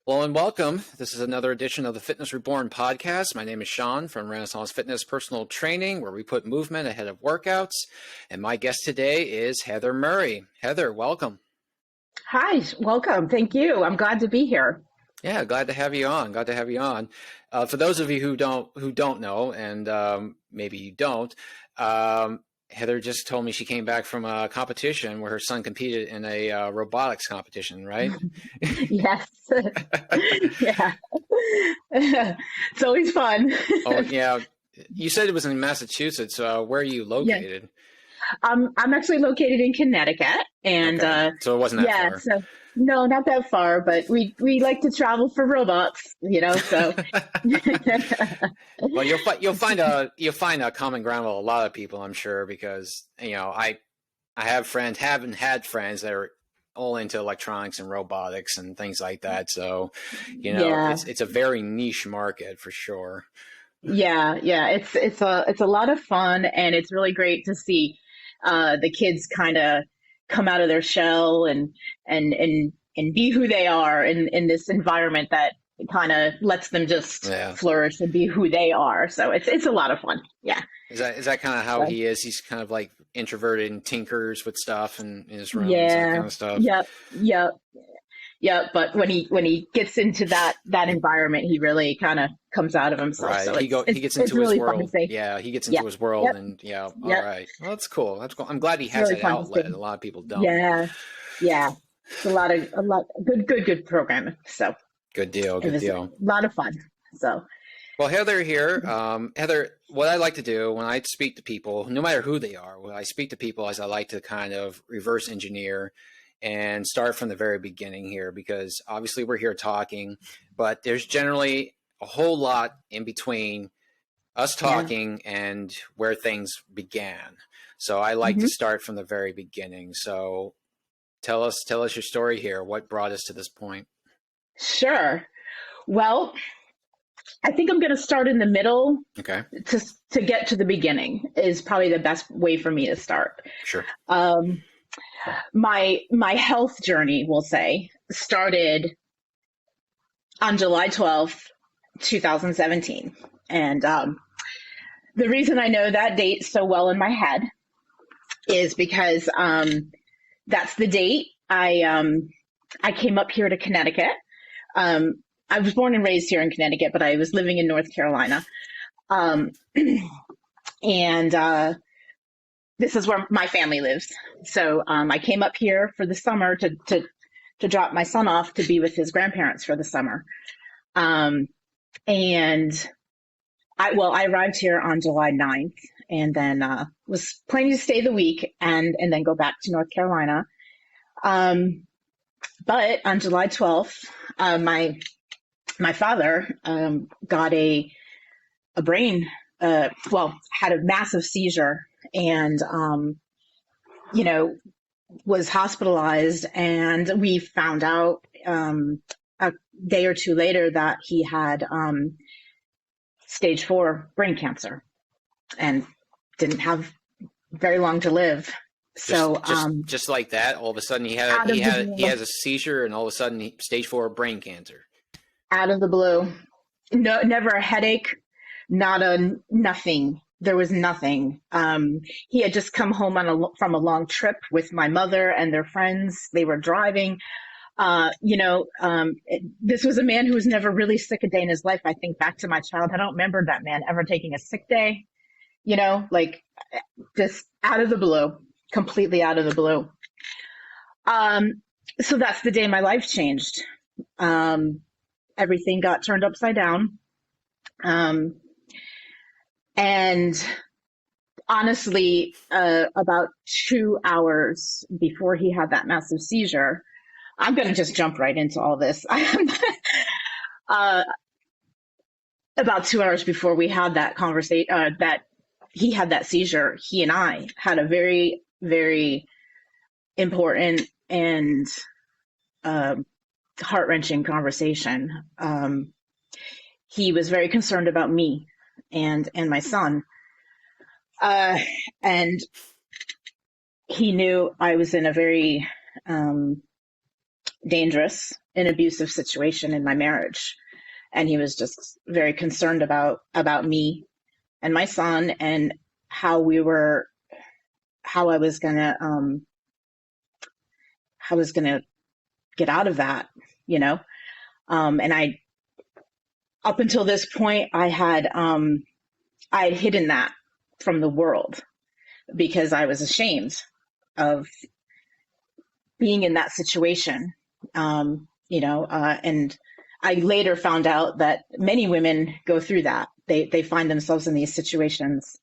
Hello and welcome. This is another edition of the Fitness Reborn podcast. My name is Sean from Renaissance Fitness Personal Training, where we put movement ahead of workouts. And my guest today is Heather Murray. Heather, welcome. Hi, welcome. Thank you. I'm glad to be here. Yeah, glad to have you on. Glad to have you on. For those of you who don't know, and maybe you don't, Heather just told me she came back from a competition where her son competed in a robotics competition, right? Yes. Yeah. It's always fun. Oh, yeah. You said it was in Massachusetts. Where are you Yeah. located? I'm actually located in Connecticut, and Okay, so it wasn't that yeah, far. so no, not that far, but we like to travel for robots. So Well, you'll find a common ground with a lot of people, I'm sure, because I have friends, haven't had friends that are all into electronics and robotics and things like that. So, yeah, it's a very niche market for sure. yeah. It's a lot of fun, and it's really great to see the kids kind of come out of their shell and be who they are in this environment that kind of lets them just Yeah. flourish and be who they are. So it's a lot of fun. Yeah. Is that kind of how So, he is? He's kind of like introverted and tinkers with stuff and in his rooms, that yeah. kind of stuff. Yep. Yep. Yep. But when he gets into that environment, he really kind of comes out of himself. Right. So He it's go he it's gets it's into his really fun to world. see. Yeah, he gets Yeah. into his world Yep. and yeah, all Yep. right. Well, that's cool. That's cool. I'm glad he It's has really that fun to outlet. see. A lot of people don't. Yeah. Yeah. It's a lot good programming. So Good deal. it Good was a deal. lot of fun. So Well, Heather here. Heather, what I like to do when I speak to people, no matter who they are, when I speak to people, is I like to kind of reverse engineer and start from the very beginning here, because obviously we're here talking, but there's generally a whole lot in between us yeah. talking and where things began. So I like to hmm start from the very beginning. So tell us your story here. What brought us to this point? Sure. Well, I think I'm going to start in the middle Okay, to to get to the beginning is probably the best way for me to start. sure. Um, my health journey, we'll say, started on July 12th, 2017, and the reason I know that date so well in my head is because that's the date I came up here to Connecticut. I was born and raised here in Connecticut, but I was living in North Carolina. Um, and this is where my family lives. So I came up here for the summer to drop my son off to be with his grandparents for the summer. Um, and I arrived here on July 9th and then was planning to stay the week and then go back to North Carolina. Um, but on July 12th, my father got a brain, had a massive seizure and, you know, was hospitalized. And we found out a day or two later that he had stage 4 brain cancer and didn't have very long to live. Just So just just like that, all of a sudden out of the he blue, has a seizure, and all of a sudden stage 4 brain cancer. out of the blue, no, never a headache, not a nothing. There was nothing. He had just come home from a long trip with my mother and their friends. They were driving. This was a man who was never really sick a day in his life. I think back to my childhood. I don't remember that man ever taking a sick day, like just out of the blue, completely out of the blue. Um, so that's the day my life changed. Um, Everything got turned upside down. Um, and honestly, about 2 hours before he had that massive seizure, I'm going to just jump right into all this. uh, about 2 hours before we had that conversation, that he had that seizure, he and I had a very, very important and um heart wrenching conversation. He was very concerned about me and my son, uh, and he knew I was in a very dangerous an abusive situation in my marriage. And he was just very concerned about me and my son and how I was gonna get out of that, you know. And up until this point, I had hidden that from the world because I was ashamed of being in that situation, and I later found out that many women go through that. They find themselves in these situations,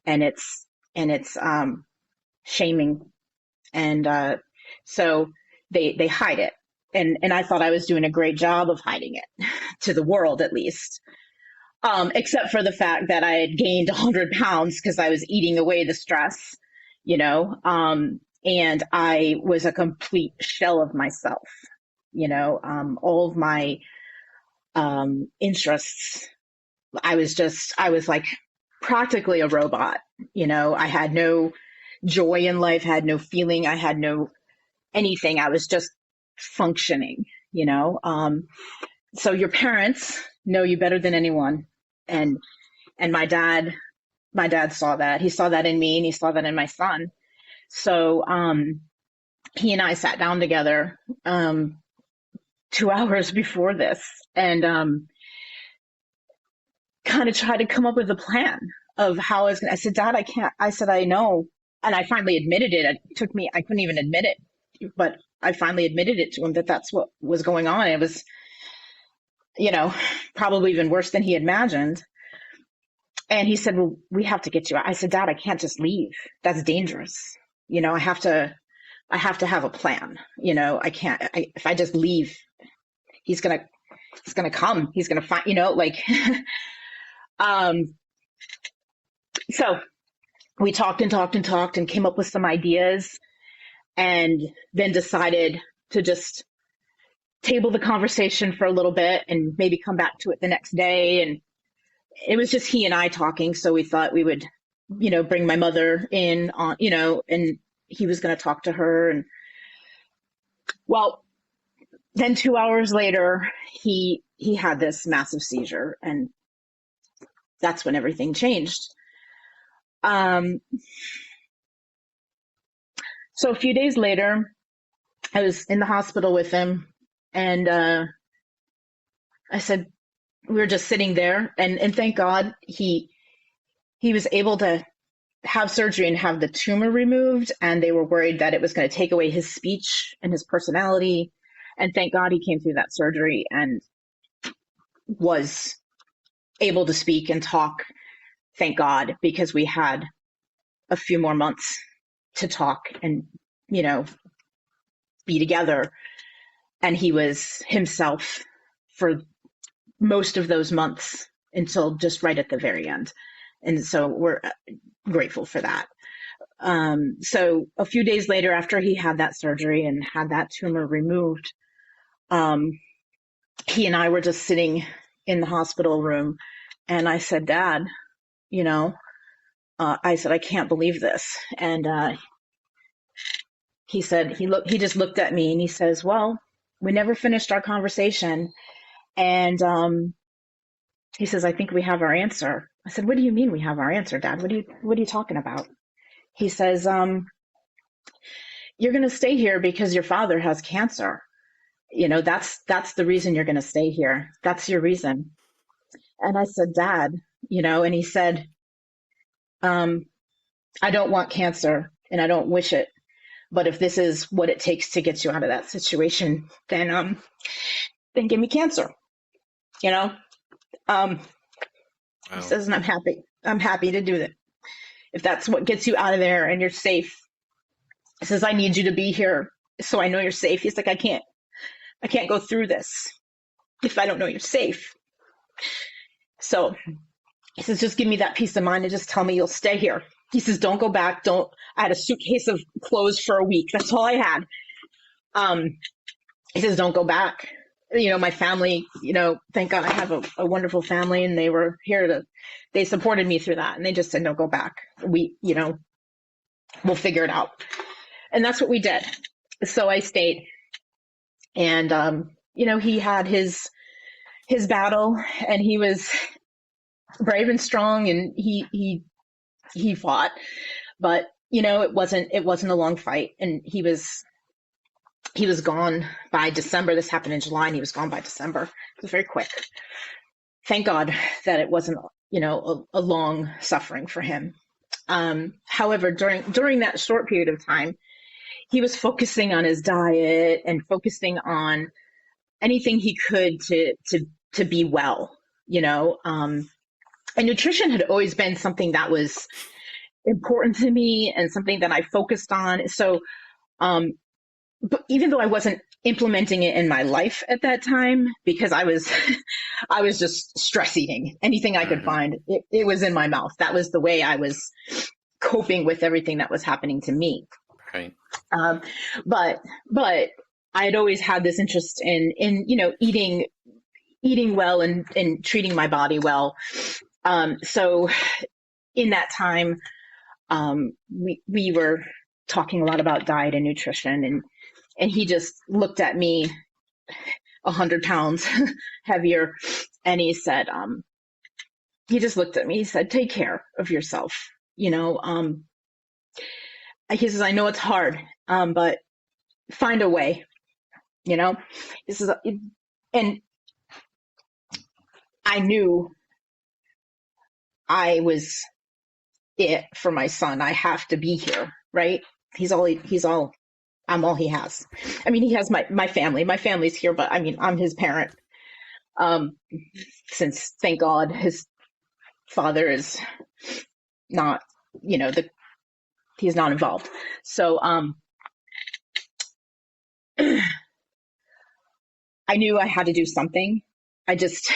and it's shaming, and so they hide it, and I thought I was doing a great job of hiding it to the world, at least, except for the fact that I had gained 100 pounds because I was eating away the stress, and I was a complete shell of myself, all of my interests. I was like practically a robot. I had no joy in life, had no feeling, I had no anything. I was just functioning, so your parents know you better than anyone. And my dad saw that. He saw that in me and he saw that in my son. So he and I sat down together 2 hours before this and kind of tried to come up with a plan of how I was going to. I said, Dad, I can't. I said, I know. And I finally admitted it. I couldn't even admit it, but I finally admitted it to him that that's what was going on. It was, probably even worse than he imagined. And he said, well, we have to get you out. I said, Dad, I can't just leave. That's dangerous. I have to have a plan. I can't, if I just leave, he's going to come, he's going to find, so we talked and came up with some ideas and then decided to just table the conversation for a little bit and maybe come back to it the next day. And it was just he and I talking. So we thought we would, bring my mother in on, and he was going to talk to her. And well, then 2 hours later, he had this massive seizure, and that's when everything changed. So a few days later, I was in the hospital with him, and I said, we were just sitting there, and thank God he was able to have surgery and have the tumor removed, and they were worried that it was going to take away his speech and his personality. And thank God he came through that surgery and was able to speak and talk. Thank God, because we had a few more months to talk and, be together. And he was himself for most of those months until just right at the very end. And so we're grateful for that. So a few days later, after he had that surgery and had that tumor removed, he and I were just sitting in the hospital room, and I said, Dad, I said, I can't believe this. And he said, he just looked at me and he says, well, we never finished our conversation. And he says, I think we have our answer. I said, what do you mean we have our answer, Dad? What are you talking about? He says, you're going to stay here because your father has cancer. That's the reason you're going to stay here. That's your reason. And I said, Dad, and he said, I don't want cancer and I don't wish it. But if this is what it takes to get you out of that situation, then give me cancer. Wow. He says, and I'm happy to do that. If that's what gets you out of there and you're safe. He says, I need you to be here so I know you're safe. He's like, I can't go through this if I don't know you're safe. So he says, just give me that peace of mind and just tell me you'll stay here. He says, don't go back. I had a suitcase of clothes for a week. That's all I had. He says, don't go back. My family, thank God I have a wonderful family, and they were here they supported me through that. And they just said, no, go back. We'll figure it out. And that's what we did. So I stayed. And he had his battle, and he was brave and strong, and he fought, but it wasn't a long fight, and he was gone by December. This happened in July, and he was gone by December. It was very quick. Thank God that it wasn't, a long suffering for him. However, during that short period of time, he was focusing on his diet and focusing on anything he could to be well, and nutrition had always been something that was important to me and something that I focused on. So, but even though I wasn't implementing it in my life at that time, because I was I was just stress eating anything I could find, it was in my mouth. That was the way I was coping with everything that was happening to me. Right. But I had always had this interest in eating well and treating my body well. So in that time, we were talking a lot about diet and nutrition, and he just looked at me 100 pounds heavier, and he said, he just looked at me, he said, take care of yourself. He says, I know it's hard, but find a way, this is, and I knew I was it for my son. I have to be here, right? I'm all he has. I mean, he has my family. My family's here, but I mean, I'm his parent. Since, thank God, his father is not, he's not involved. So, I knew I had to do something. I just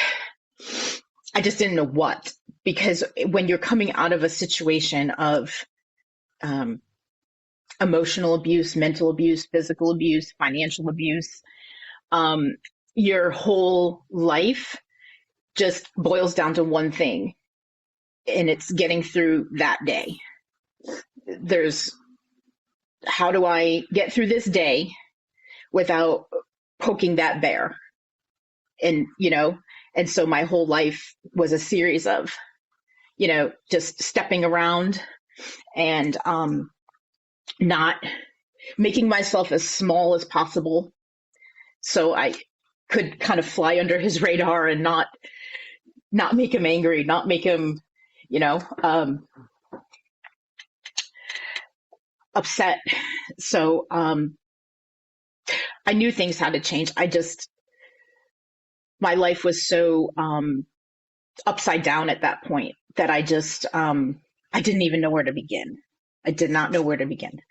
didn't know what, because when you're coming out of a situation of emotional abuse, mental abuse, physical abuse, financial abuse, your whole life just boils down to one thing, and it's getting through that day. There's, how do I get through this day without poking that bear? And, and so my whole life was a series of, just stepping around and not making myself as small as possible so I could kind of fly under his radar and not make him angry, not make him, upset. So I knew things had to change. My life was so upside down at that point that I didn't even know where to begin. I did not know where to begin.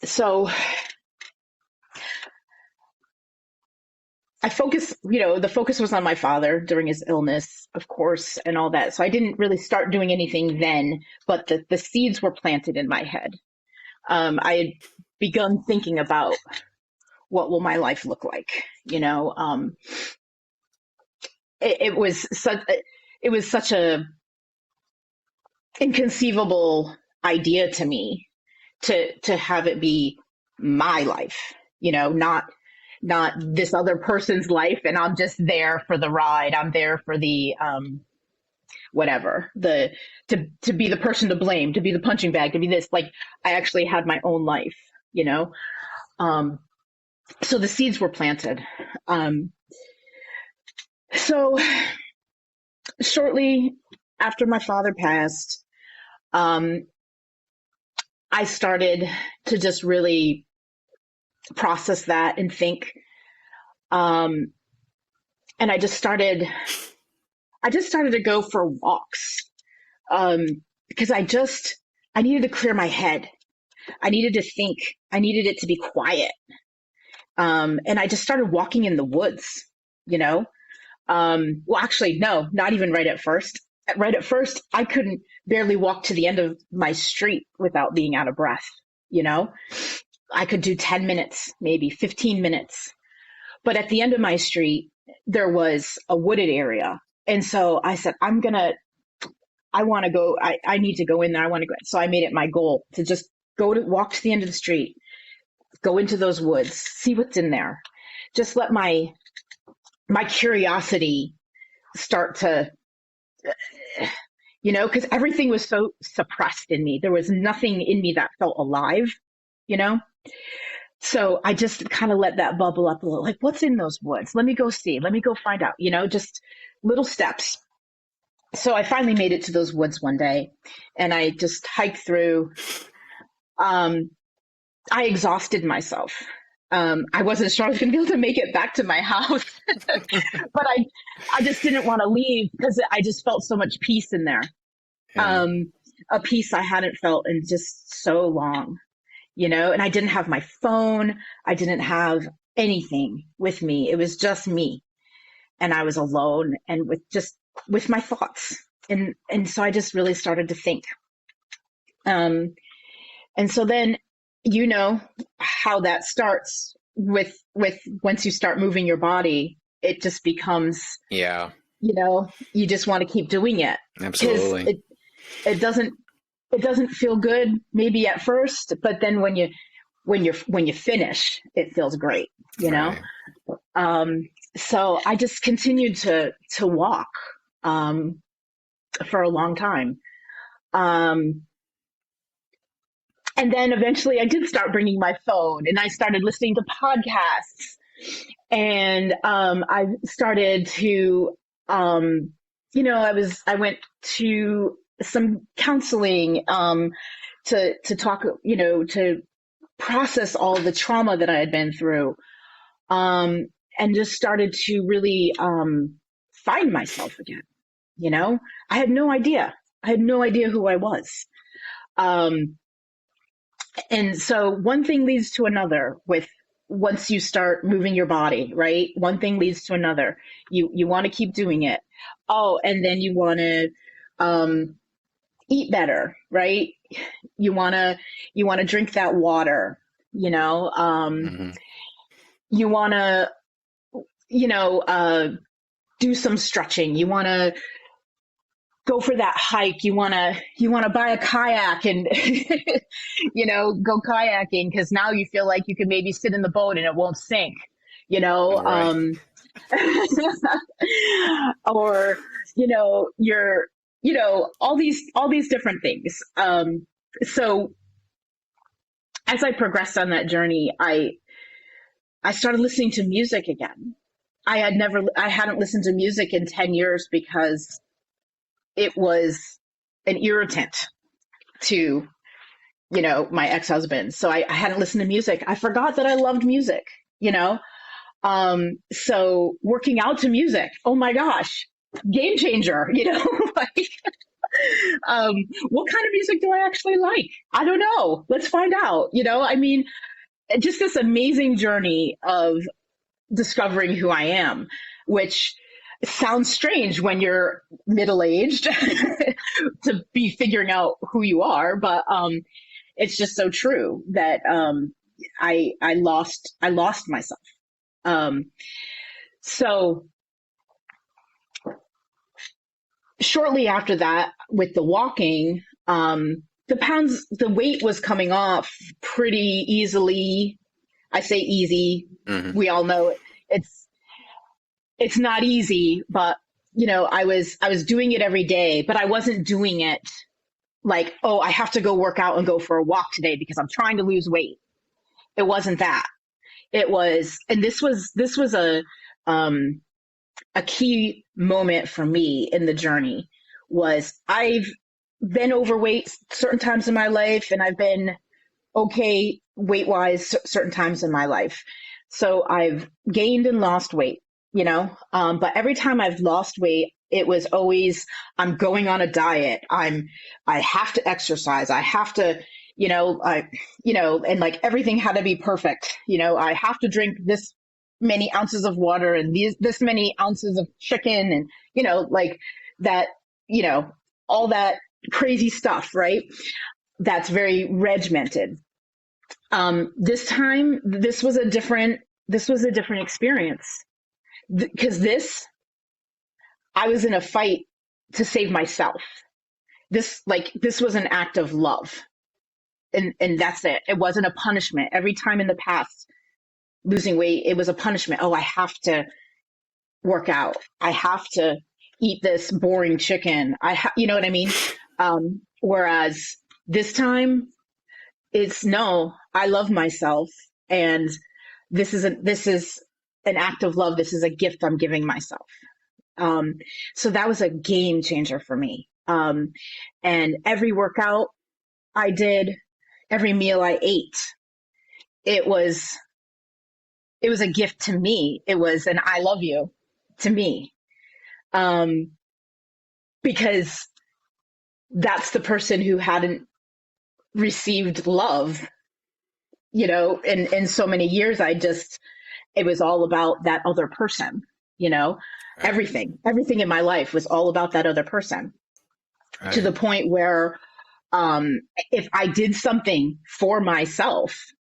So I focused, the focus was on my father during his illness, of course, and all that. So I didn't really start doing anything then, but the seeds were planted in my head. I had begun thinking about, what will my life look like? It was such a inconceivable idea to me to have it be my life, not this other person's life, and I'm just there for the ride. I'm there for the whatever, to be the person to blame, to be the punching bag, to be this. Like, I actually had my own life, so the seeds were planted. So shortly after my father passed, I started to just really process that and think, and I just started to go for walks, because I needed to clear my head. I needed to think. I needed it to be quiet. And I just started walking in the woods, well, actually, no, not even right at first. Right at first, I couldn't barely walk to the end of my street without being out of breath. I could do 10 minutes, maybe 15 minutes. But at the end of my street, there was a wooded area. And so I said, I want to go, I need to go in there. I want to go. So I made it my goal to just walk to the end of the street, go into those woods, see what's in there. Just let my curiosity start to, because everything was so suppressed in me. There was nothing in me that felt alive, you know? So I just kind of let that bubble up a little, like, what's in those woods? Let me go see. Let me go find out, just little steps. So I finally made it to those woods one day, and I just hiked through. I exhausted myself. I wasn't sure I was going to be able to make it back to my house, but I just didn't want to leave because I just felt so much peace in there. Yeah. A peace I hadn't felt in just so long, and I didn't have my phone. I didn't have anything with me. It was just me, and I was alone and with my thoughts. And so I just really started to think. And so then, how that starts with once you start moving your body, it just becomes, Yeah. You just want to keep doing it. Absolutely. It doesn't feel good maybe at first, but then when you finish, it feels great, Right. So I just continued to walk for a long time. And then eventually I did start bringing my phone, and I started listening to podcasts, and I started to, I went to some counseling to talk, to process all the trauma that I had been through, and just started to really find myself again. I had no idea. I had no idea who I was. And so one thing leads to another once you start moving your body, right? One thing leads to another. You want to keep doing it. Oh, and then you want to eat better, right? You want to drink that water, Mm-hmm. you want to, do some stretching. You want to go for that hike. You want to buy a kayak and, go kayaking, because now you feel like you can maybe sit in the boat and it won't sink, Right. or, you're, all these different things. So as I progressed on that journey, I started listening to music again. I hadn't listened to music in 10 years because it was an irritant to, my ex-husband. So I hadn't listened to music. I forgot that I loved music, so working out to music, oh my gosh, game changer, like, what kind of music do I actually like? I don't know. Let's find out, I mean, just this amazing journey of discovering who I am, which sounds strange when you're middle-aged to be figuring out who you are, but it's just so true that I lost myself. So shortly after that, with the walking, the weight was coming off pretty easily. I say easy. Mm-hmm. We all know it's not easy, but I was doing it every day, but I wasn't doing it like, oh, I have to go work out and go for a walk today because I'm trying to lose weight. It wasn't that. It was, and this was a key moment for me in the journey. Was I've been overweight certain times in my life, and I've been okay weight wise certain times in my life. So I've gained and lost weight, but every time I've lost weight, it was always, I'm going on a diet. I have to exercise. I have to, and like everything had to be perfect. I have to drink this many ounces of water and this many ounces of chicken, and, like that, all that crazy stuff, right? That's very regimented. This time, this was a different experience, because I was in a fight to save myself. This was an act of love. and that's it. It wasn't a punishment. Every time in the past, losing weight, it was a punishment. Oh, I have to work out. I have to eat this boring chicken. You know what I mean? Whereas this time it's no, I love myself, and this is an act of love. This is a gift I'm giving myself. So that was a game changer for me. And every workout I did, every meal I ate, it was a gift to me. It was an I love you to me. Because that's the person who hadn't received love, in so many years. It was all about that other person, Right. everything in my life was all about that other person, Right. to the point where, if I did something for myself,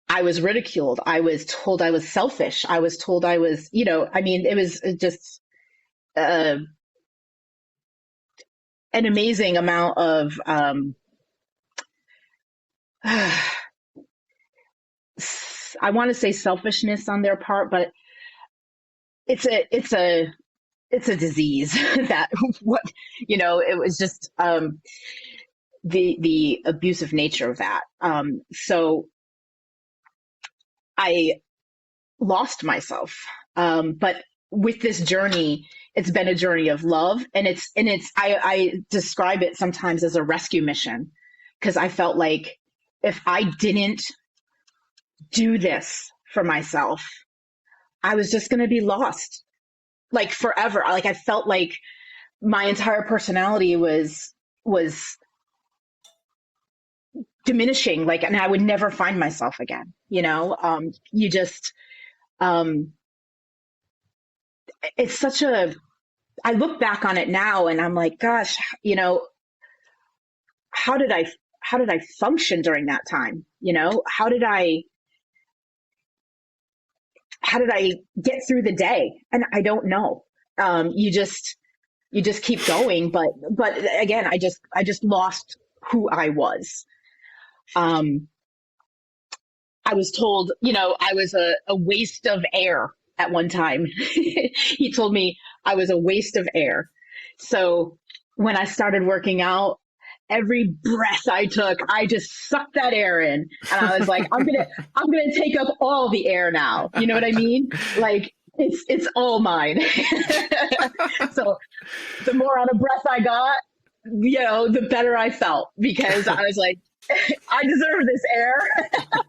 I was ridiculed. I was told I was selfish. I was told I was, it was just, an amazing amount of, I want to say selfishness on their part, but it's a disease that it was just, the abusive nature of that. So I lost myself. But with this journey, it's been a journey of love, and I describe it sometimes as a rescue mission, because I felt like if I didn't do this for myself, I was just going to be lost, like forever. Like I felt like my entire personality was diminishing, like, and I would never find myself again. You just, it's such a, I look back on it now and I'm like, gosh, how did I function during that time? How did I get through the day? And I don't know. You just keep going. But again, I just lost who I was. I was told, I was a waste of air at one time. He told me I was a waste of air. So when I started working out, every breath I took, I just sucked that air in. And I was like, I'm going to take up all the air now. You know what I mean? Like it's all mine. So the more out of breath I got, the better I felt, because I was like, I deserve this air.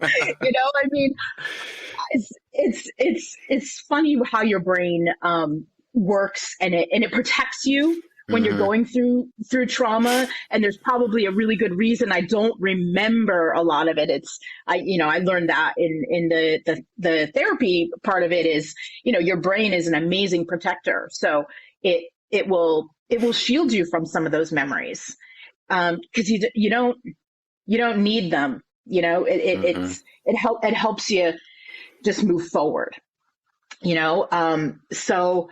I mean, it's funny how your brain works, and it protects you when you're going through trauma. And there's probably a really good reason I don't remember a lot of it. I learned that in the therapy part of it is, your brain is an amazing protector. So it will shield you from some of those memories. Cause you don't need them. It helps you just move forward, so,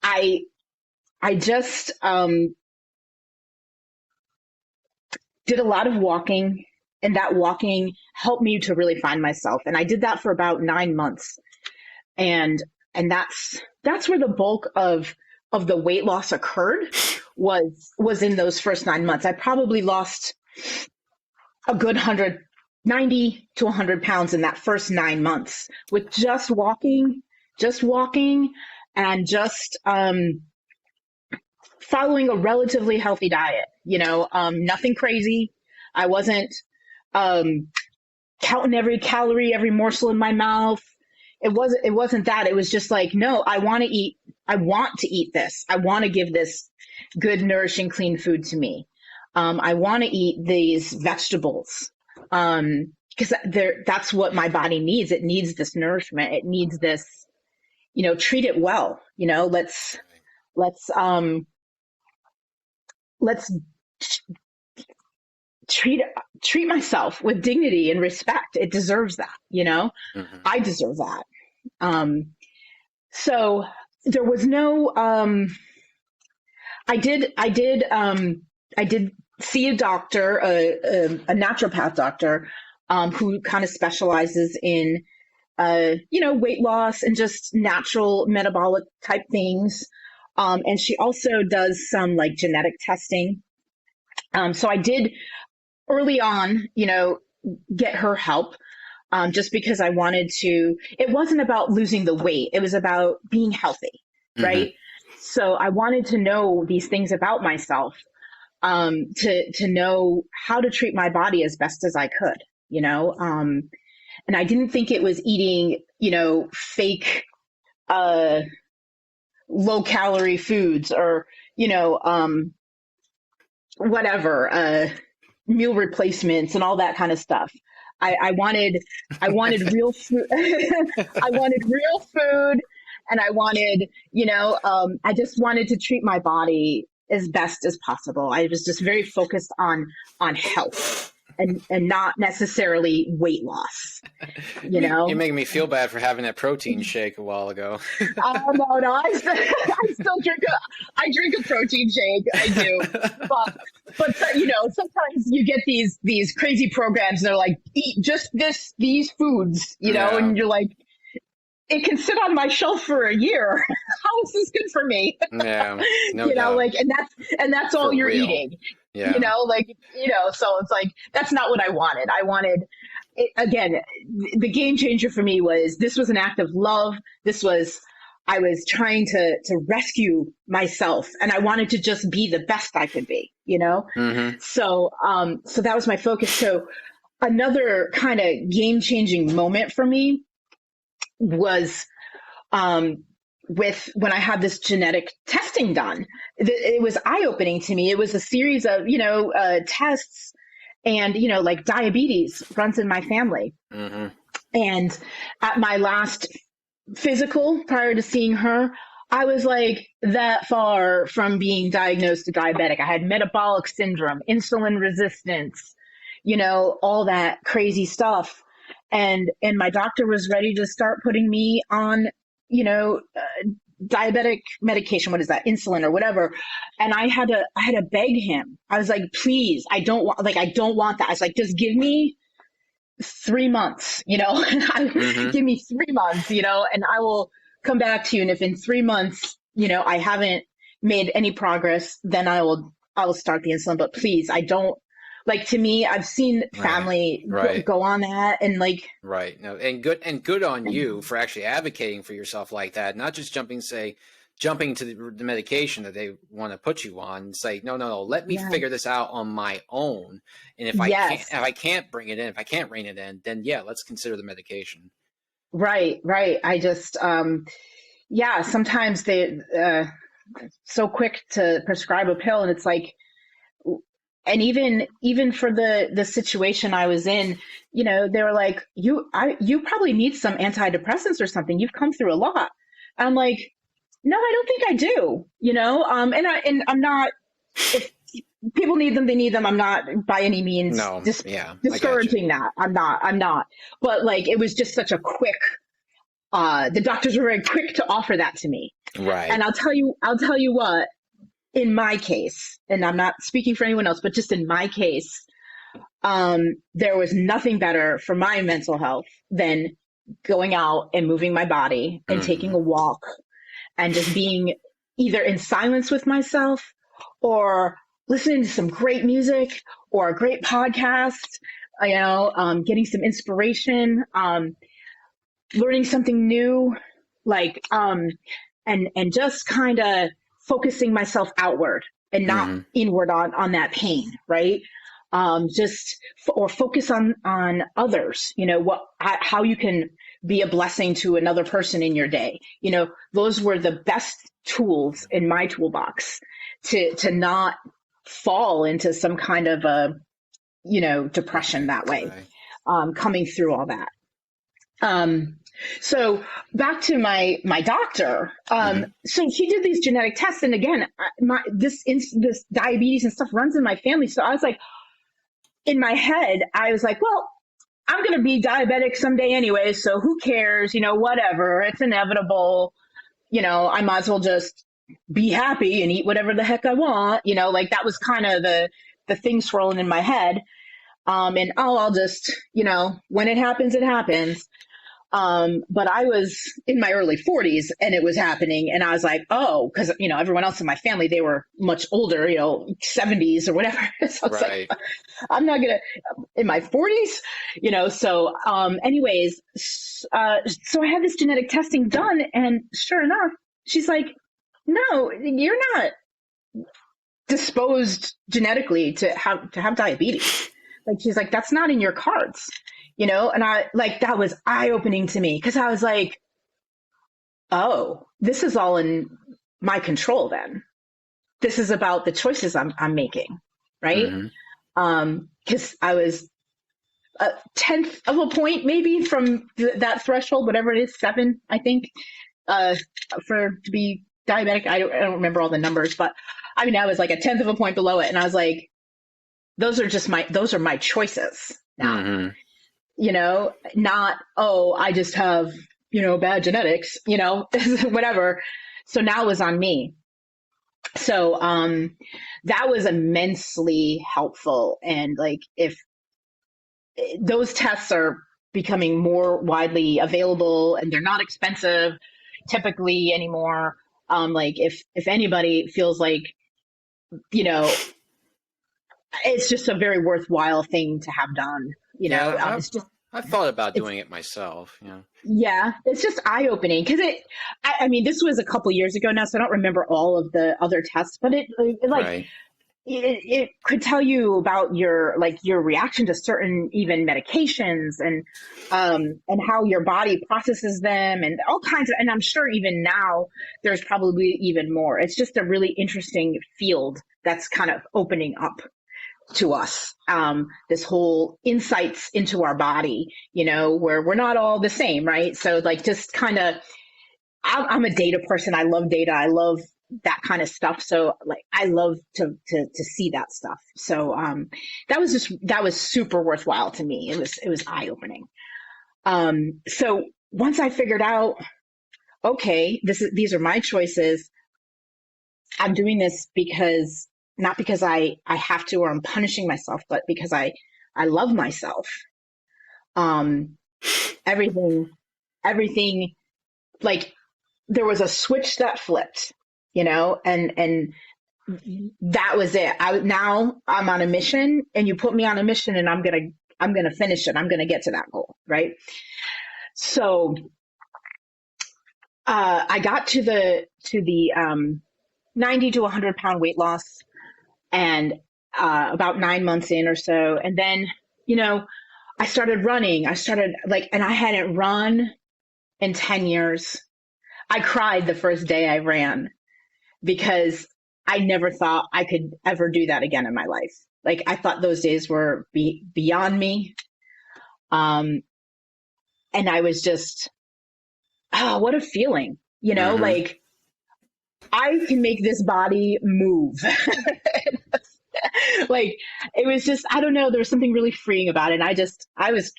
I just, did a lot of walking, and that walking helped me to really find myself. And I did that for about 9 months. And that's where the bulk of the weight loss occurred, was in those first 9 months. I probably lost a good 90 to 100 pounds in that first 9 months with just walking and just, following a relatively healthy diet, nothing crazy. I wasn't, counting every calorie, every morsel in my mouth. It wasn't that. It was just like, no, I want to eat this. I want to give this good, nourishing, clean food to me. I want to eat these vegetables. Because that's what my body needs. It needs this nourishment. It needs this, treat it well. Let's treat myself with dignity and respect. It deserves that. I deserve that. So there was no, I did see a doctor, a naturopath doctor, who kind of specializes in, weight loss and just natural metabolic type things. And she also does some like genetic testing. So I did early on, get her help, just because I wanted to, it wasn't about losing the weight. It was about being healthy, right? So I wanted to know these things about myself, to know how to treat my body as best as I could, and I didn't think it was eating, fake, low calorie foods or, whatever, meal replacements and all that kind of stuff. I wanted real food. I wanted real food, and I wanted, I just wanted to treat my body as best as possible. I was just very focused on health and not necessarily weight loss. You're making me feel bad for having that protein shake a while ago. Oh no, I still drink a protein shake. I do, but sometimes you get these crazy programs. And they're like, eat just these foods, and you're like, it can sit on my shelf for a year. How is this good for me? Yeah, no doubt. and that's all you're eating. Yeah. So it's like, that's not what I wanted. I wanted, again, the game changer for me was, this was an act of love. I was trying to rescue myself, and I wanted to just be the best I could be, So that was my focus. So another kind of game changing moment for me was, with when I had this genetic testing done. It was eye-opening to me. It was a series of, tests, and, like diabetes runs in my family. And at my last physical prior to seeing her, I was like that far from being diagnosed a diabetic. I had metabolic syndrome, insulin resistance, all that crazy stuff. And my doctor was ready to start putting me on, diabetic medication. What is that? Insulin or whatever. And I had to beg him. I was like, please, I don't want that. I was like, just give me 3 months, give me 3 months, and I will come back to you. And if in 3 months, I haven't made any progress, then I will start the insulin. But please, I don't, like, to me, I've seen family go on that, and like, right. No, and good on you for actually advocating for yourself like that, not just jumping to the medication that they want to put you on. It's like, no, let me figure this out on my own. And if I can't bring it in, if I can't rein it in, then let's consider the medication. Right. I just, sometimes they, so quick to prescribe a pill, and it's like, and even for the situation I was in, they were like, you probably need some antidepressants or something. You've come through a lot. I'm like, no, I don't think I do, and I'm not, if people need them, they need them. I'm not by any means discouraging that. I'm not, but like, it was just such a quick, the doctors were very quick to offer that to me. Right. And I'll tell you what, in my case, and I'm not speaking for anyone else, but just in my case, there was nothing better for my mental health than going out and moving my body and taking a walk and just being either in silence with myself or listening to some great music or a great podcast, getting some inspiration, learning something new, like, and just kind of focusing myself outward and not inward on that pain, right? Or focus on others, how you can be a blessing to another person in your day. Those were the best tools in my toolbox to not fall into some kind of a, depression that way, coming through all that. So back to my doctor. So she did these genetic tests, and again, this diabetes and stuff runs in my family. So I was like, in my head, I was like, well, I'm going to be diabetic someday anyway, so who cares? Whatever, it's inevitable. I might as well just be happy and eat whatever the heck I want. Like, that was kind of the the thing swirling in my head. And I'll just, when it happens, it happens. But I was in my early 40s and it was happening. And I was like, oh, because, everyone else in my family, they were much older, 70s or whatever. So I was like, I'm not going to, in my 40s, So anyways, so I had this genetic testing done. And sure enough, she's like, no, you're not disposed genetically to have diabetes. Like, she's like, that's not in your cards. And I that was eye opening to me because I was like, oh, this is all in my control then. This is about the choices I'm making. Right. Cause I was a 10th of a point, maybe from that threshold, whatever it is, 7, I think, to be diabetic. I don't remember all the numbers, but I mean, I was like a 10th of a point below it. And I was like, those are my choices now. Not, oh, I just have, bad genetics, whatever. So now it was on me. So, that was immensely helpful. And if those tests are becoming more widely available and they're not expensive typically anymore, if anybody feels like, it's just a very worthwhile thing to have done. I've thought about doing it myself. Yeah, it's just eye opening because I mean, this was a couple years ago now, so I don't remember all of the other tests, but it could tell you about your reaction to certain even medications and how your body processes them and all kinds of, and I'm sure even now there's probably even more. It's just a really interesting field that's kind of opening up to us, this whole insights into our body, where we're not all the same, right? So just kind of, I'm a data person. I love data. I love that kind of stuff. So I love to see that stuff. So that was super worthwhile to me. It was eye opening. So once I figured out, okay, these are my choices. I'm doing this because not because I have to or I'm punishing myself, but because I love myself. Everything, there was a switch that flipped, and that was it. Now I'm on a mission and you put me on a mission and I'm going to finish it. I'm going to get to that goal. Right. So, I got to the 90 to 100 pound weight loss and about 9 months in or so. And then, I started running. And I hadn't run in 10 years. I cried the first day I ran because I never thought I could ever do that again in my life. I thought those days were beyond me. And I was just, oh, what a feeling, I can make this body move. It was just, I don't know, there was something really freeing about it. And I was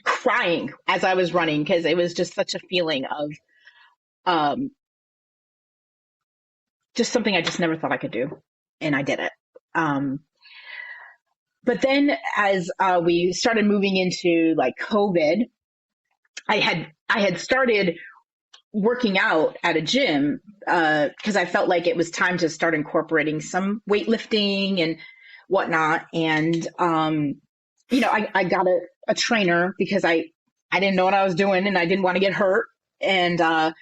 crying as I was running because it was just such a feeling of just something I just never thought I could do. And I did it. But then as we started moving into COVID, I had started working out at a gym because I felt like it was time to start incorporating weightlifting and whatnot. And, I got a trainer because I didn't know what I was doing and I didn't want to get hurt. And, then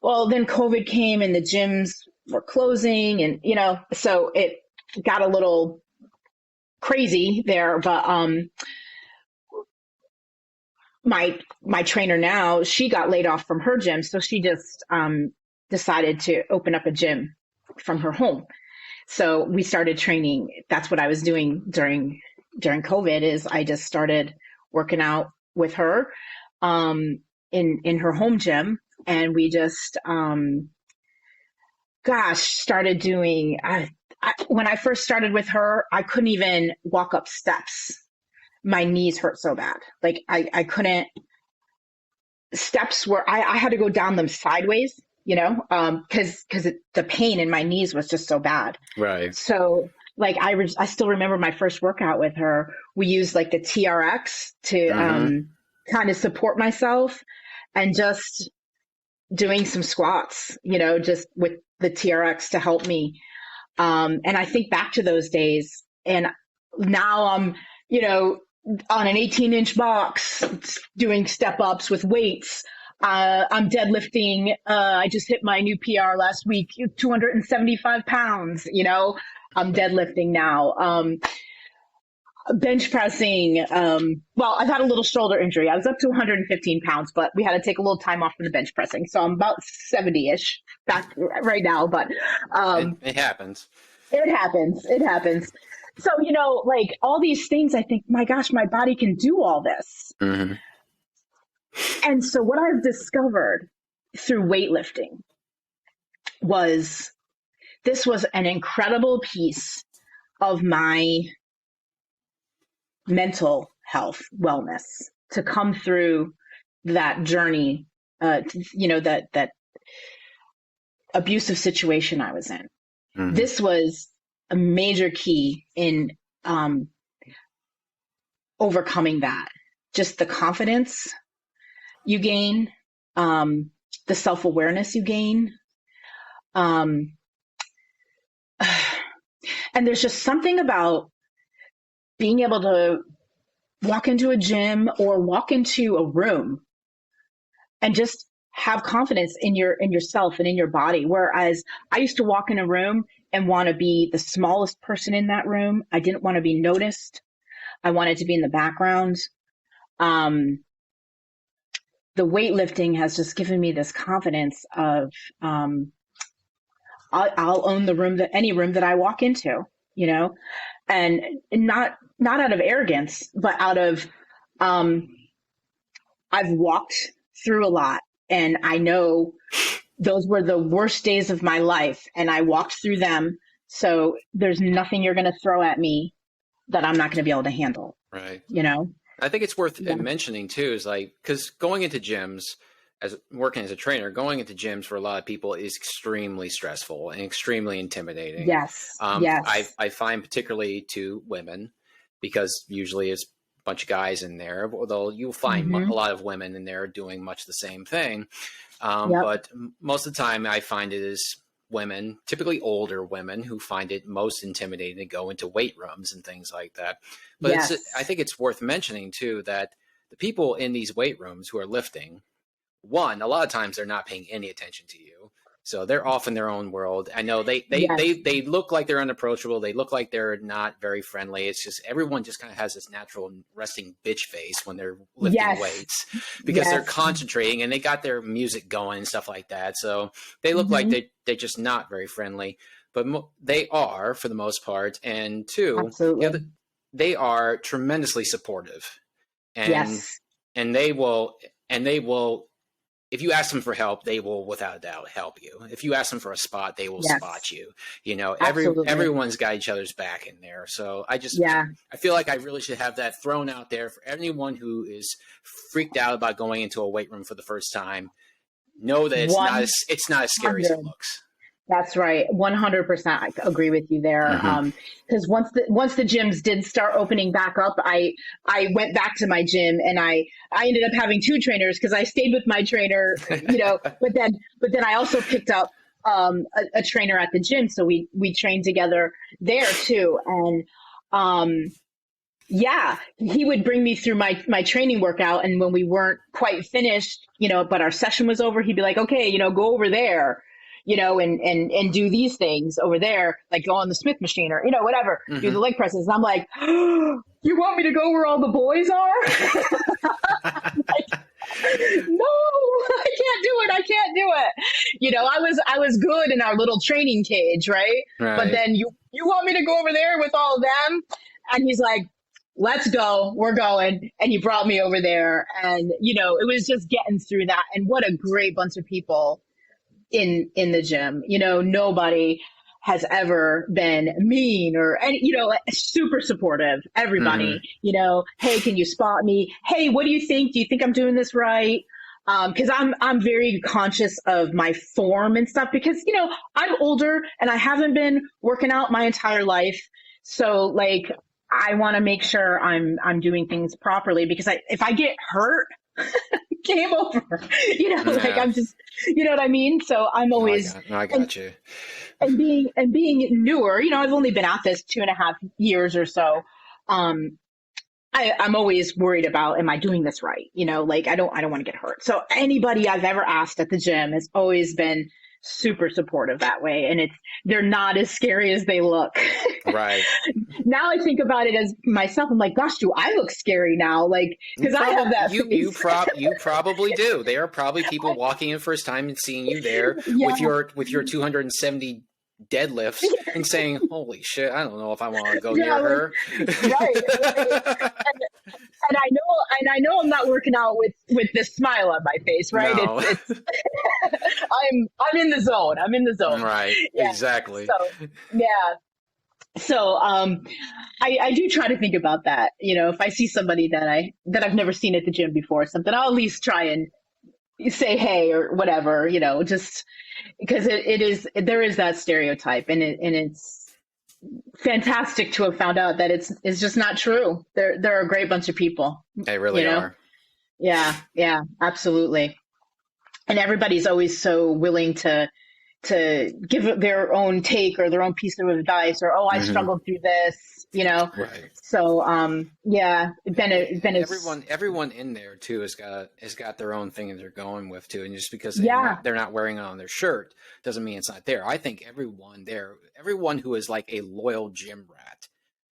COVID came and the gyms were closing and, so it got a little crazy there. But, my trainer now, she got laid off from her gym. So she just, decided to open up a gym from her home. So we started training. That's what I was doing during COVID is I just started working out with her, in her home gym. And we just, started doing, when I first started with her, I couldn't even walk up steps. My knees hurt so bad. I couldn't, steps where I had to go down them sideways, because the pain in my knees was just so bad. Right. So like I still remember my first workout with her. We used like the TRX to Mm-hmm. kind of support myself, and just doing some squats, just with the TRX to help me. And I think back to those days, and now I'm, on an 18-inch box doing step ups with weights. I'm deadlifting. I just hit my new PR last week, 275 pounds, I'm deadlifting now. Bench pressing. Well, I've had a little shoulder injury. I was up to 115 pounds, but we had to take a little time off from the bench pressing. So I'm about 70-ish back right now, but It happens. it happens. It happens. So, like all these things, I think, my gosh, my body can do all this. Mm-hmm. And so what I've discovered through weightlifting was this was an incredible piece of my mental health, wellness, to come through that journey, that abusive situation I was in. Mm-hmm. This was a major key in overcoming that. Just the confidence you gain, the self-awareness you gain. And there's just something about being able to walk into a gym or walk into a room and just have confidence in yourself and in your body. Whereas I used to walk in a room and want to be the smallest person in that room. I didn't want to be noticed. I wanted to be in the background. The weightlifting has just given me this confidence of, I'll own the room, any room that I walk into, and not out of arrogance, but out of, I've walked through a lot, and I know those were the worst days of my life, and I walked through them. So there's nothing you're going to throw at me that I'm not going to be able to handle. Right. I think it's worth mentioning too, is like, because going into gyms, as working as a trainer, going into gyms for a lot of people is extremely stressful and extremely intimidating. Yes. Yes. I find particularly to women, because usually it's a bunch of guys in there, although you'll find a lot of women in there doing much the same thing. But most of the time I find it is women, typically older women, who find it most intimidating to go into weight rooms and things like that. But I think it's worth mentioning too, that the people in these weight rooms who are lifting, one, a lot of times they're not paying any attention to you. So they're off in their own world. I know they look like they're unapproachable. They look like they're not very friendly. It's just everyone just kind of has this natural resting bitch face when they're lifting weights, because they're concentrating and they got their music going and stuff like that. So they look like they're just not very friendly, but they are for the most part. And two, they are tremendously supportive, and they will. If you ask them for help, they will without a doubt help you. If you ask them for a spot, they will spot you. Everyone's got each other's back in there. So I feel like I really should have that thrown out there for anyone who is freaked out about going into a weight room for the first time. Know that it's not as scary as it looks. That's right. 100%. I agree with you there. Because once the gyms did start opening back up, I went back to my gym, and I ended up having two trainers, because I stayed with my trainer, but then I also picked up a trainer at the gym. So we trained together there too. And he would bring me through my training workout. And when we weren't quite finished, but our session was over, he'd be like, okay, go over there, and do these things over there, like go on the Smith machine or, whatever, do the leg presses. And I'm like, oh, you want me to go where all the boys are? No, I can't do it. I was good in our little training cage. Right. But then you want me to go over there with all of them? And he's like, let's go, we're going. And he brought me over there, and, it was just getting through that. And what a great bunch of people in the gym. Nobody has ever been mean or any, super supportive. Everybody, hey, can you spot me? Hey, what do you think? Do you think I'm doing this right? Because I'm very conscious of my form and stuff, because I'm older and I haven't been working out my entire life. So like, I want to make sure I'm doing things properly, because if I get hurt, game over. Like Yeah. I'm just, you know what I mean? So I'm always, No, I and got you. being newer, I've only been at this 2.5 years or so. Um, I'm always worried about, am I doing this right? Like I don't want to get hurt. So anybody I've ever asked at the gym has always been super supportive that way. And they're not as scary as they look. Right. Now I think about it as myself. I'm like, gosh, do I look scary now? Like, because I have that face. You probably do. There are probably people walking in first time and seeing you there Yeah. with your 270 deadlifts and saying, "Holy shit, I don't know if I want to go Yeah, near her." right. And I know I'm not working out with this smile on my face, right? No. It's I'm in the zone. I'm in the zone. Right. Yeah. Exactly. So yeah. So I do try to think about that. If I see somebody that I've never seen at the gym before or something, I'll at least try and say hey or whatever, just because there is that stereotype, and it's fantastic to have found out that it's just not true. There are a great bunch of people. They really are. Yeah, absolutely. And everybody's always so willing to give their own take or their own piece of advice, or I struggled through this, Right. So yeah, everyone in there too has got their own thing that they're going with too, and just because they're not wearing it on their shirt doesn't mean it's not there. I think everyone who is like a loyal gym rat,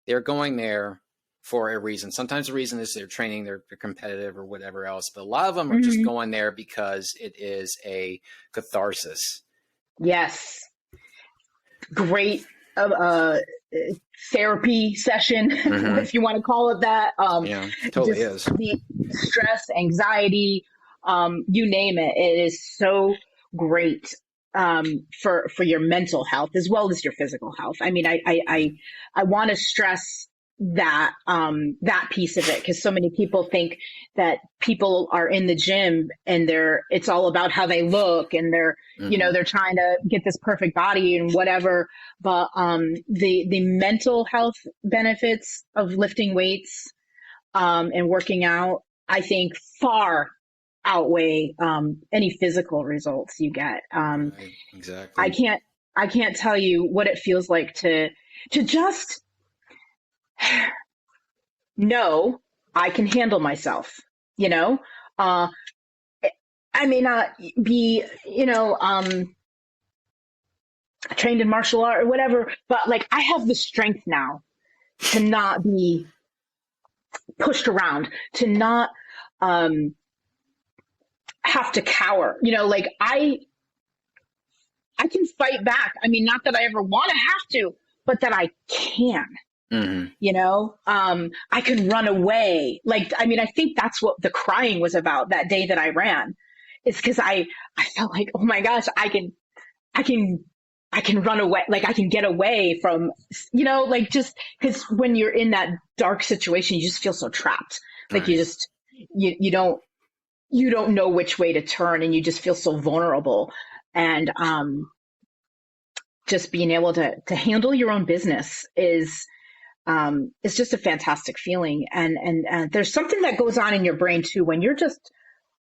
they're going there for a reason. Sometimes the reason is they're training, they're competitive or whatever else, but a lot of them are just going there because it is a catharsis. Yes. Great therapy session, if you want to call it that. Yeah, it totally is. The stress, anxiety, you name it. It is so great for your mental health as well as your physical health. I mean, I want to stress that piece of it, because so many people think that people are in the gym and it's all about how they look, and they're they're trying to get this perfect body and whatever, but the mental health benefits of lifting weights and working out, I think, far outweigh any physical results you get. Right, exactly. I can't tell you what it feels like to just know I can handle myself. I may not be, trained in martial art or whatever, but like I have the strength now to not be pushed around, to not have to cower. Like I can fight back. I mean, not that I ever want to have to, but that I can. I can run away. Like, I mean, I think that's what the crying was about that day that I ran. It's because I felt like, oh my gosh, I can run away. Like I can get away from, like, just because when you're in that dark situation, you just feel so trapped. Like you just, you don't know which way to turn, and you just feel so vulnerable. And, just being able to handle your own business is just a fantastic feeling. And there's something that goes on in your brain too, when you're just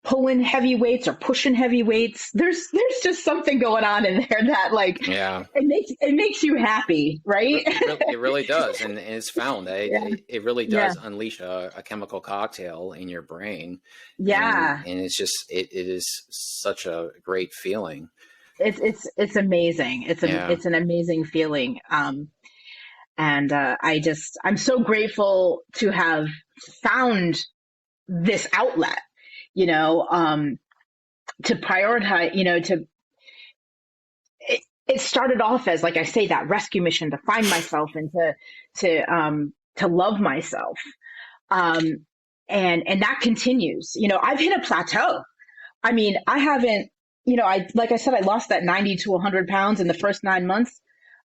pulling heavy weights or pushing heavy weights. There's just something going on in there that, like, it makes you happy, right? It really does, and it's found that it really does unleash a chemical cocktail in your brain. Yeah, and it's just it is such a great feeling. It's amazing. It's an amazing feeling. And I'm so grateful to have found this outlet, to prioritize, it started off as, like I say, that rescue mission to find myself and to love myself. And that continues. I've hit a plateau. I mean, I haven't, like I said, I lost that 90 to 100 pounds in the first 9 months.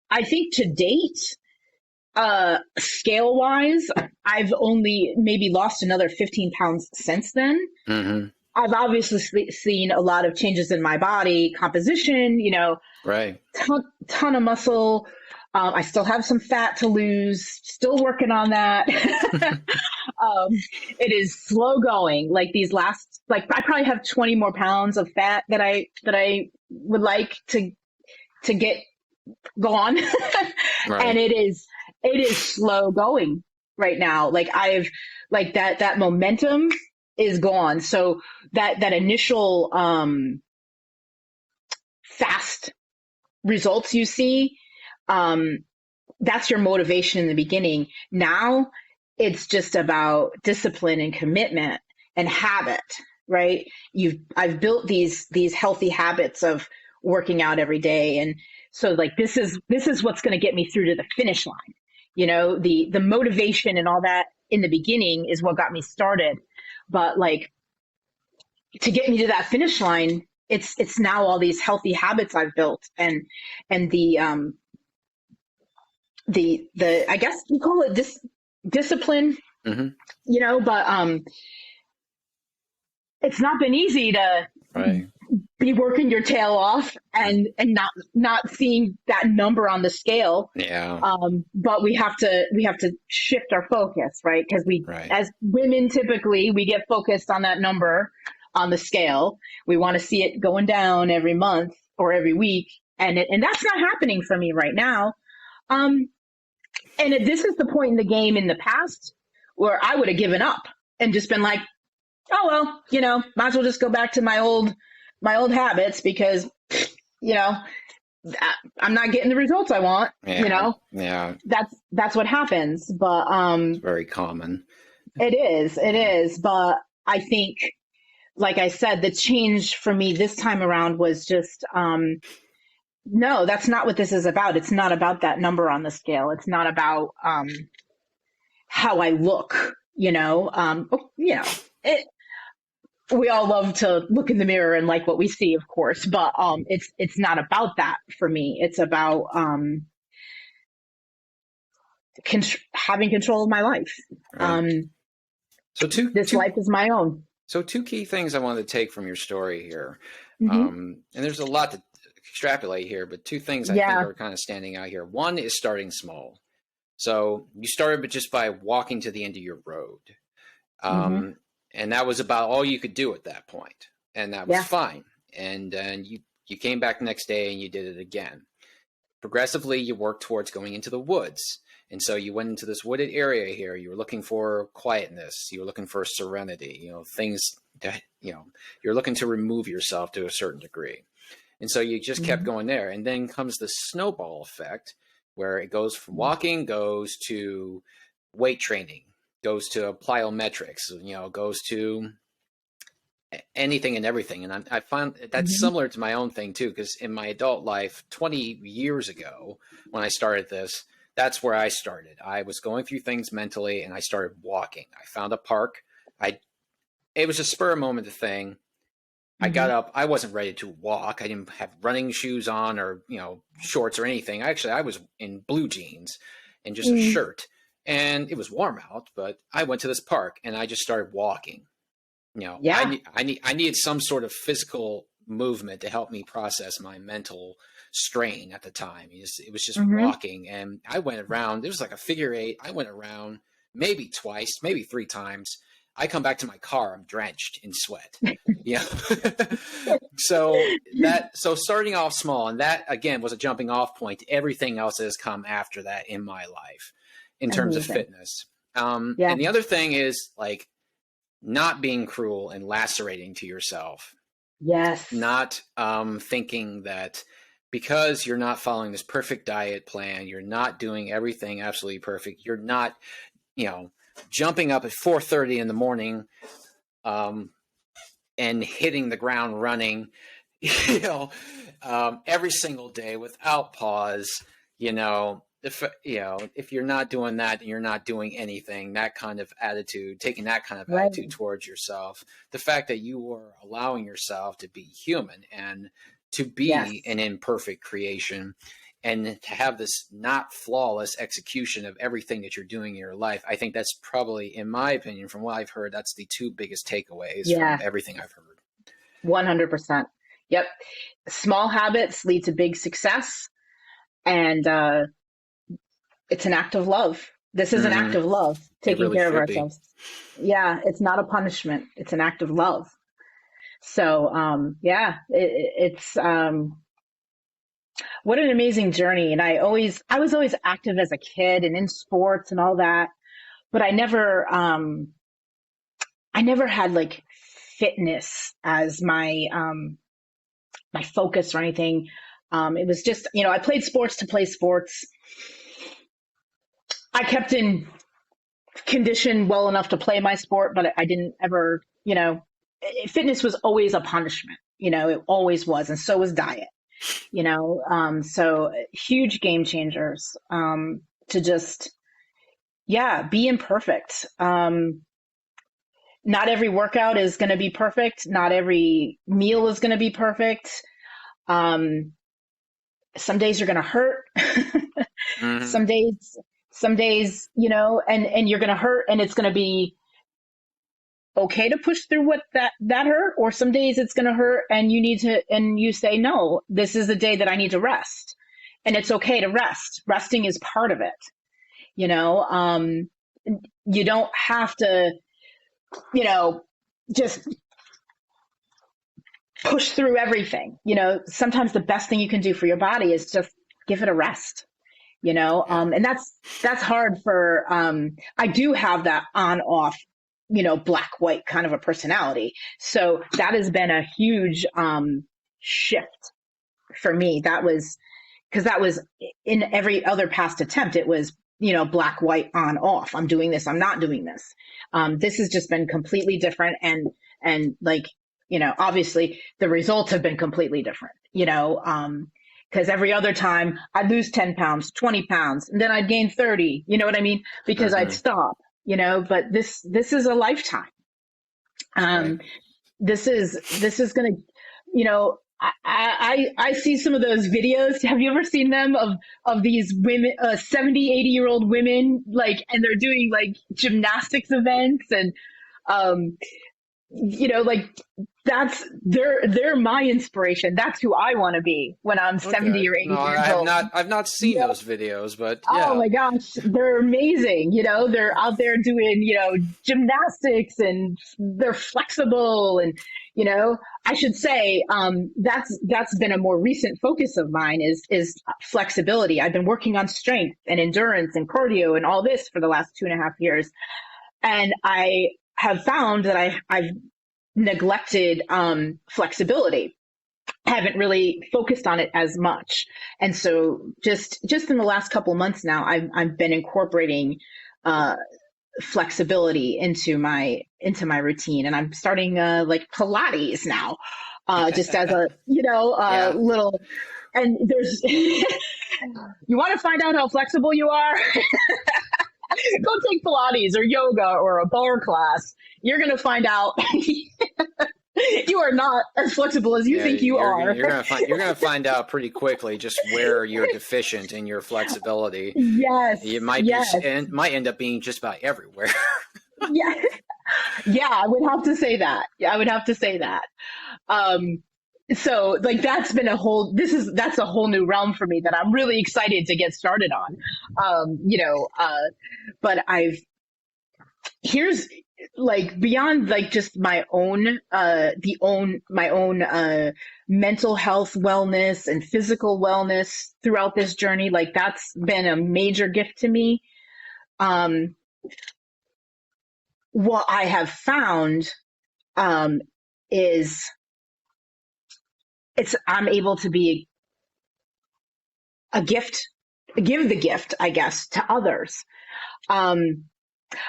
I think to date, scale wise, I've only maybe lost another 15 pounds since then. I've obviously seen a lot of changes in my body composition, right. ton of muscle, I still have some fat to lose, still working on that. It is slow going. Like these last, like I probably have 20 more pounds of fat that I would like to get gone. And Right. it is slow going right now. Like like that momentum is gone. So that initial fast results you see, um that's your motivation in the beginning. Now it's just about discipline and commitment and habit, right? I've built these healthy habits of working out every day. And so like this is what's going to get me through to the finish line. The motivation and all that in the beginning is what got me started. But like to get me to that finish line, it's now all these healthy habits I've built, and the I guess you call it discipline, Hmm. but it's not been easy to Right. be working your tail off and not seeing that number on the scale. Yeah. But we have to shift our focus, right? Because we, Right. as women, typically we get focused on that number on the scale. We want to see it going down every month or every week, and that's not happening for me right now. Um, this is the point in the game in the past where I would have given up and just been like, oh well, might as well just go back to my old habits because you know I'm not getting the results I want. Yeah. Yeah. That's what happens. But It's very common. it is. But I think, like I said, the change for me this time around was just no, that's not what this is about. It's not about that number on the scale. It's not about how I look. It, we all love to look in the mirror and like what we see, of course, but it's not about that for me. It's about having control of my life. Right. So This life is my own. two key things I wanted to take from your story here, Hmm. and there's a lot to extrapolate here, but two things I think Yeah. are kind of standing out here. One is starting small. So you started just by walking to the end of your road. Hmm. And that was about all you could do at that point, and that was Yeah. fine. And then you came back the next day and you did it again. Progressively, you worked towards going into the woods, and so you went into this wooded area here. You were looking for quietness. You were looking for serenity. Things that you're looking to remove yourself to a certain degree. And so you just kept Hmm. going there, and then comes the snowball effect, where it goes from walking, goes to weight training, goes to plyometrics, goes to anything and everything. And I find that's Hmm. similar to my own thing too, because in my adult life, 20 years ago, when I started this, that's where I started. I was going through things mentally, and I started walking. I found a park. I It was a spur of moment thing. I got Hmm. up. I wasn't ready to walk. I didn't have running shoes on or shorts or anything. Actually, I was in blue jeans and just a Mm. shirt, and it was warm out. But I went to this park and I just started walking. Yeah. I needed some sort of physical movement to help me process my mental strain at the time. It was just Hmm. walking, and I went around. It was like a figure eight. I went around maybe twice, maybe three times. I come back to my car, I'm drenched in sweat. Yeah. So starting off small, and that again was a jumping off point to everything else that has come after that in my life in terms of Amazing. fitness. Yeah. And the other thing is like not being cruel and lacerating to yourself, Yes. not thinking that because you're not following this perfect diet plan, you're not doing everything absolutely perfect, you're not, you know, jumping up at 4:30 in the morning um, and hitting the ground running, you know, every single day without pause, you know, if you're not doing that, you're not doing anything. That kind of attitude, taking that kind of Right. attitude towards yourself, the fact that you are allowing yourself to be human and to Yes. be an imperfect creation, and to have this not flawless execution of everything that you're doing in your life. I think that's probably, in my opinion, from what I've heard, that's the two biggest takeaways from Yeah. everything I've heard. 100%. Yep. Small habits lead to big success. And it's an act of love. This is an act Hmm. of love, It taking really care of should be. ourselves. Yeah, it's not a punishment. It's an act of love. So, yeah, it's what an amazing journey. And I was always active as a kid and in sports and all that, but I never had like fitness as my focus or anything. It was just, I played sports to play sports. I kept in condition well enough to play my sport, but I didn't ever, fitness was always a punishment. It always was, and so was diet. So huge game changers, to just, yeah, be imperfect. Not every workout is going to be perfect. Not every meal is going to be perfect. Um, some days you're going to hurt. Hmm. some days, some days, and you're going to hurt, and it's going to be okay to push through what that hurt. Or some days it's going to hurt, and you say, no, this is the day that I need to rest, and it's okay to rest. Resting is part of it. You know, you don't have to, just push through everything. Sometimes the best thing you can do for your body is just give it a rest. Yeah. And that's hard for, I do have that on off, black white kind of a personality. So that has been a huge shift for me. That was in every other past attempt, it was, black white on off. I'm doing this, I'm not doing this. This has just been completely different, and like, obviously the results have been completely different. Because every other time I'd lose 10 pounds, 20 pounds, and then I'd gain 30, you know what I mean? Because I'd Hmm. stop, but this is a lifetime. Right. Um, this is going to, I see some of those videos. Have you ever seen them of these women, 70, 80-year-old women, like, and they're doing like gymnastics events, and, um, like, they're my inspiration. That's who I want to be when I'm 70 Okay. or No, 80 years old. I've not seen Yeah. those videos, but Oh yeah. my gosh, they're amazing. They're out there doing, gymnastics, and they're flexible, and, I should say, that's been a more recent focus of mine, is flexibility. I've been working on strength and endurance and cardio and all this for the last 2.5 years. And I have found that I've neglected flexibility. Haven't really focused on it as much. And so just in the last couple of months now, I've been incorporating uh, flexibility into my routine, and I'm starting like Pilates now, just as a, Yeah. little. And there's you want to find out how flexible you are? Go take Pilates or yoga or a bar class. You're going to find out you are not as flexible as you Yeah, think you are. you're gonna find out pretty quickly just where you're deficient in your flexibility. It Yes, might be yes, and might end up being just about everywhere. yeah, yeah. I would have to say that. Yeah, I would have to say that. Um, so like that's a whole new realm for me that I'm really excited to get started on. But here's, like, beyond like just my own my own mental health wellness and physical wellness throughout this journey. Like, that's been a major gift to me. Um, what I have found, um, is I'm able to be a gift, give the gift, I guess, to others. Um,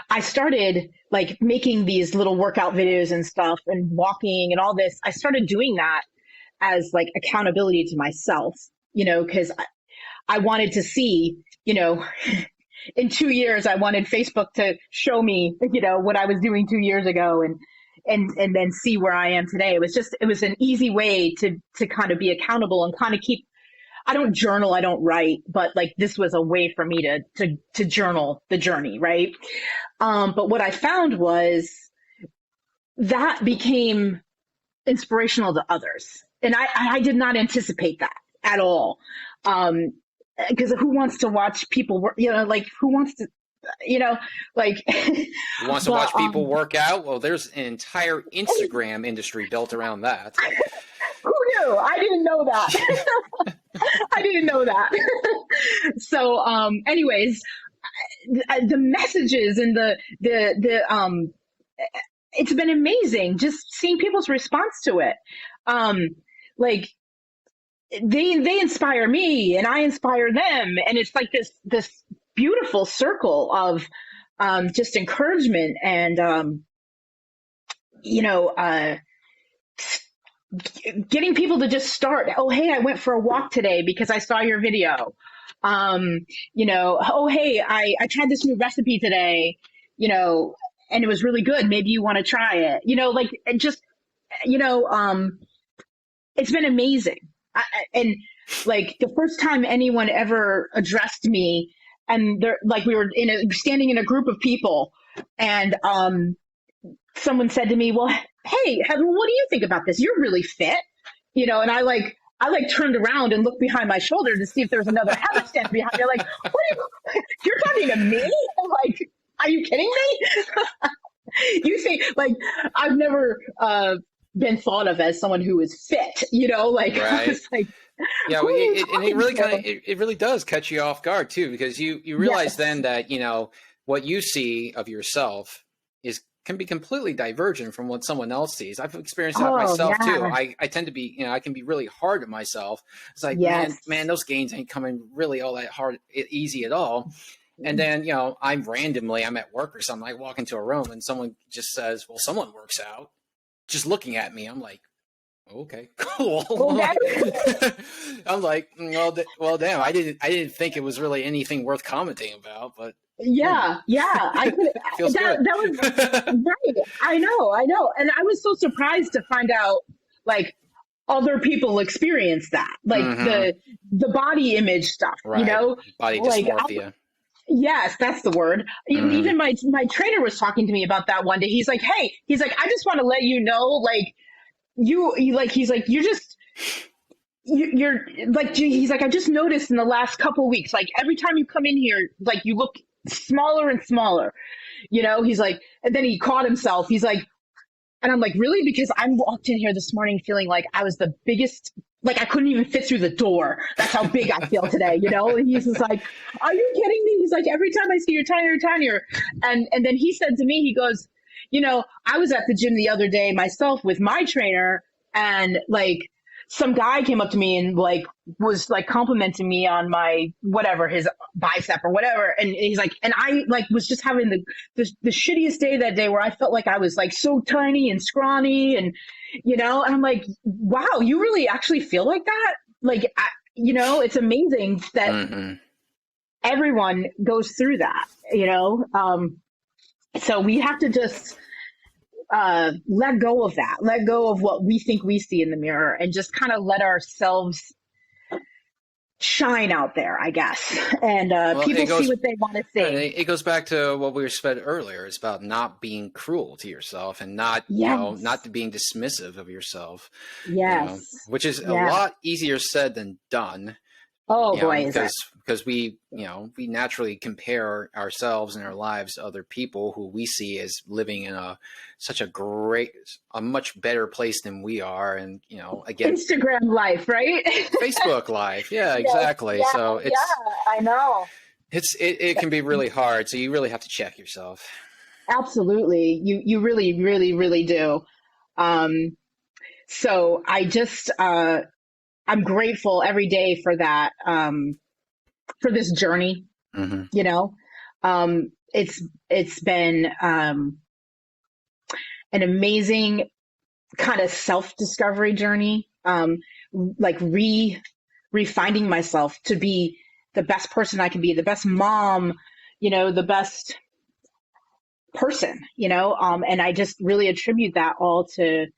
I started like making these little workout videos and stuff, and walking and all this. I started doing that as like accountability to myself, because I wanted to see, in 2 years, I wanted Facebook to show me, what I was doing 2 years ago, and then see where I am today. It was an easy way to kind of be accountable and kind of keep. I don't journal, I don't write, but like this was a way for me to journal the journey, right? But what I found was that became inspirational to others, and I did not anticipate that at all. Um, because who wants to watch people work, like who wants to, like, Who wants to but, watch people work out? Well, there's an entire Instagram industry built around that. who knew? I didn't know that. I didn't know that. So, anyways, the messages and it's been amazing just seeing people's response to it. Like they inspire me and I inspire them. And it's like this beautiful circle of, just encouragement and, getting people to just start. Oh, hey, I went for a walk today because I saw your video. Oh, hey, I tried this new recipe today, and it was really good. Maybe you want to try it, like, it just, it's been amazing. And like the first time anyone ever addressed me, and they're like, we were standing in a group of people, and, someone said to me, well, hey, Heather, what do you think about this? You're really fit, and I turned around and looked behind my shoulder to see if there was another Heather standing behind me. Like, you're talking to me? I'm like, are you kidding me? You think, like, I've never been thought of as someone who is fit, like, right. I was like, yeah, well, it really does catch you off guard too, because you realize yes. then that, what you see of yourself can be completely divergent from what someone else sees. I've experienced that myself too. I tend to be, I can be really hard on myself. It's like, man, those gains ain't coming really all that hard, easy at all. And then, I'm at work or something. I walk into a room and someone just says, well, someone works out. Just looking at me, I'm like, okay, cool. Okay. I'm like, well, damn, I didn't think it was really anything worth commenting about, but yeah, I could. Feels good. That was right. I know, and I was so surprised to find out, like, other people experience that, like the body image stuff, right. Body dysmorphia. Yes, that's the word. Even my trainer was talking to me about that one day. He's like, hey, I just want to let you know, like, you're like, he's like, I just noticed in the last couple of weeks, like, every time you come in here, like, you look smaller and smaller, he's like, and then he caught himself. He's like, and I'm like, really? Because I walked in here this morning feeling like I was the biggest, like I couldn't even fit through the door. That's how big I feel today, And he's just like, are you kidding me? He's like, every time I see you're tinier and tinier. And then he said to me, he goes, I was at the gym the other day myself with my trainer, and like some guy came up to me and like was like complimenting me on my whatever, his bicep or whatever, and he's like, and I like was just having the shittiest day that day where I felt like I was like so tiny and scrawny, and and I'm like, wow, you really actually feel like that? Like, it's amazing that everyone goes through that, so we have to just let go of that, let go of what we think we see in the mirror, and just kind of let ourselves shine out there, I guess. And people see what they want to see. It goes back to what we said earlier. It's about not being cruel to yourself and not, not being dismissive of yourself. Yes. Which is a lot easier said than done. Oh boy, because we we naturally compare ourselves and our lives to other people who we see as living in a much better place than we are, and again, Instagram life, right? Facebook life, yeah, exactly. So it's I know it can be really hard. So you really have to check yourself. Absolutely, you really, really, really do. So I just I'm grateful every day for that, for this journey. It's been an amazing kind of self-discovery journey, like refinding myself to be the best person I can be, the best mom, the best person, and I just really attribute that all to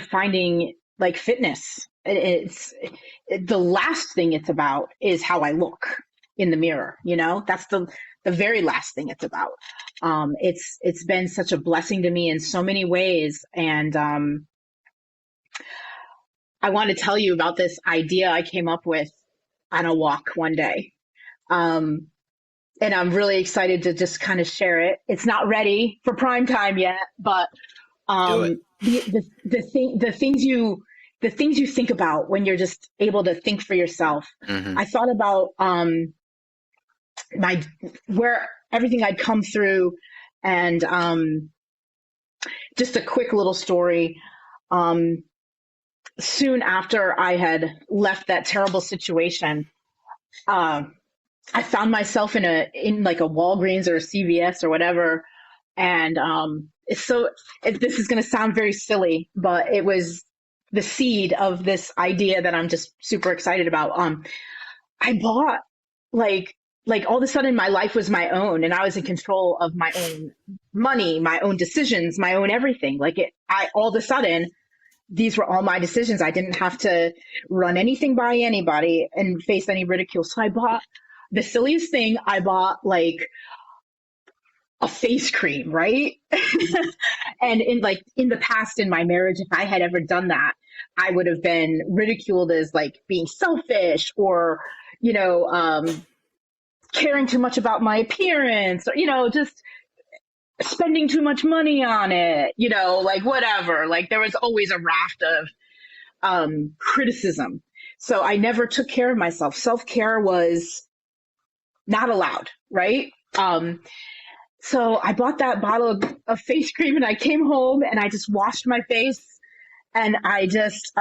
finding like fitness. It's the last thing it's about is how I look in the mirror. That's the very last thing it's about. It's been such a blessing to me in so many ways. And I want to tell you about this idea I came up with on a walk one day. Um, and I'm really excited to just kind of share it. It's not ready for prime time yet, but Do it. the things you think about when you're just able to think for yourself. Hmm. I thought about my where everything I'd come through, and just a quick little story. Um, Soon after I had left that terrible situation, uh, I found myself in like a Walgreens or a CVS or whatever, and this is going to sound very silly, but it was the seed of this idea that I'm just super excited about. I bought like all of a sudden my life was my own, and I was in control of my own money, my own decisions, my own everything. I all of a sudden these were all my decisions. I didn't have to run anything by anybody and face any ridicule. So I bought the silliest thing. I bought like a face cream, right? And in the past in my marriage, if I had ever done that, I would have been ridiculed as like being selfish or, you know, caring too much about my appearance, or, just spending too much money on it, like whatever. Like there was always a raft of criticism. So I never took care of myself. Self-care was not allowed, right? So I bought that bottle of face cream, and I came home and I just washed my face, and I just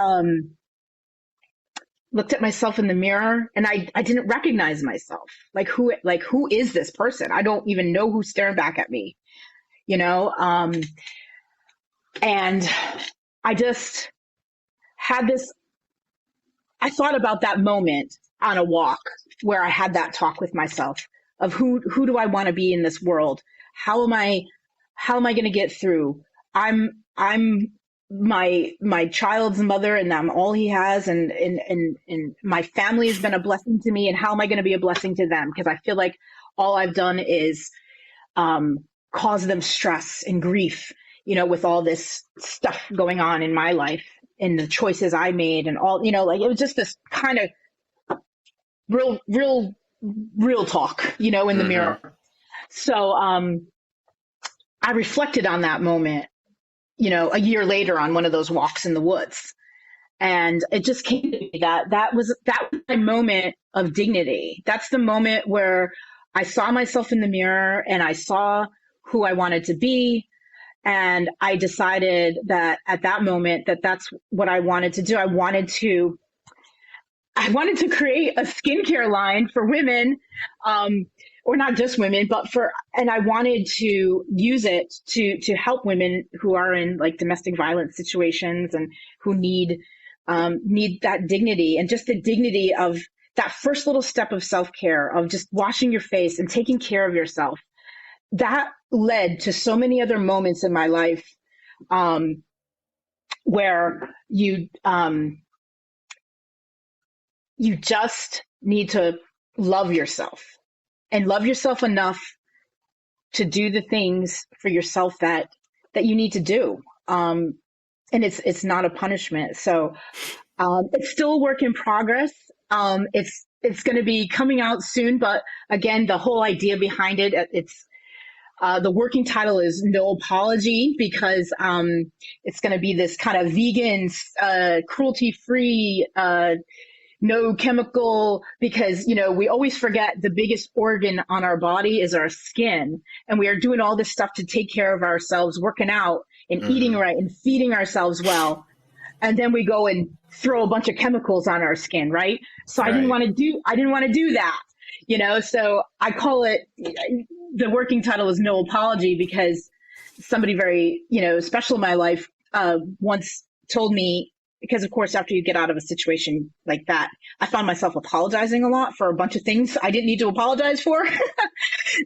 looked at myself in the mirror, and I didn't recognize myself. Who is this person? I don't even know who's staring back at me, you know? And I just had this, I thought about that moment on a walk where I had that talk with myself of who do I want to be in this world? How am I going to get through? I'm my child's mother, and I'm all he has, and my family has been a blessing to me, and how am I going to be a blessing to them? Because I feel like all I've done is cause them stress and grief, with all this stuff going on in my life and the choices I made and all, like it was just this kind of real talk, in the Hmm. mirror. So I reflected on that moment, a year later on one of those walks in the woods. And it just came to me that was my moment of dignity. That's the moment where I saw myself in the mirror and I saw who I wanted to be. And I decided that at that moment that's what I wanted to do. I wanted to create a skincare line for women, or not just women, and I wanted to use it to help women who are in like domestic violence situations and who need that dignity, and just the dignity of that first little step of self-care, of just washing your face and taking care of yourself. That led to so many other moments in my life where you just need to love yourself, and love yourself enough to do the things for yourself that you need to do. And it's not a punishment. So it's still a work in progress. It's going to be coming out soon, but again, the whole idea behind it's the working title is No Apology, because it's going to be this kind of vegan, cruelty-free, no chemical, because, we always forget the biggest organ on our body is our skin. And we are doing all this stuff to take care of ourselves, working out and eating right and feeding ourselves well. And then we go and throw a bunch of chemicals on our skin, right? So I didn't want to do that, so I call it, the working title is No Apology, because somebody very, special in my life once told me, because of course, after you get out of a situation like that, I found myself apologizing a lot for a bunch of things I didn't need to apologize for.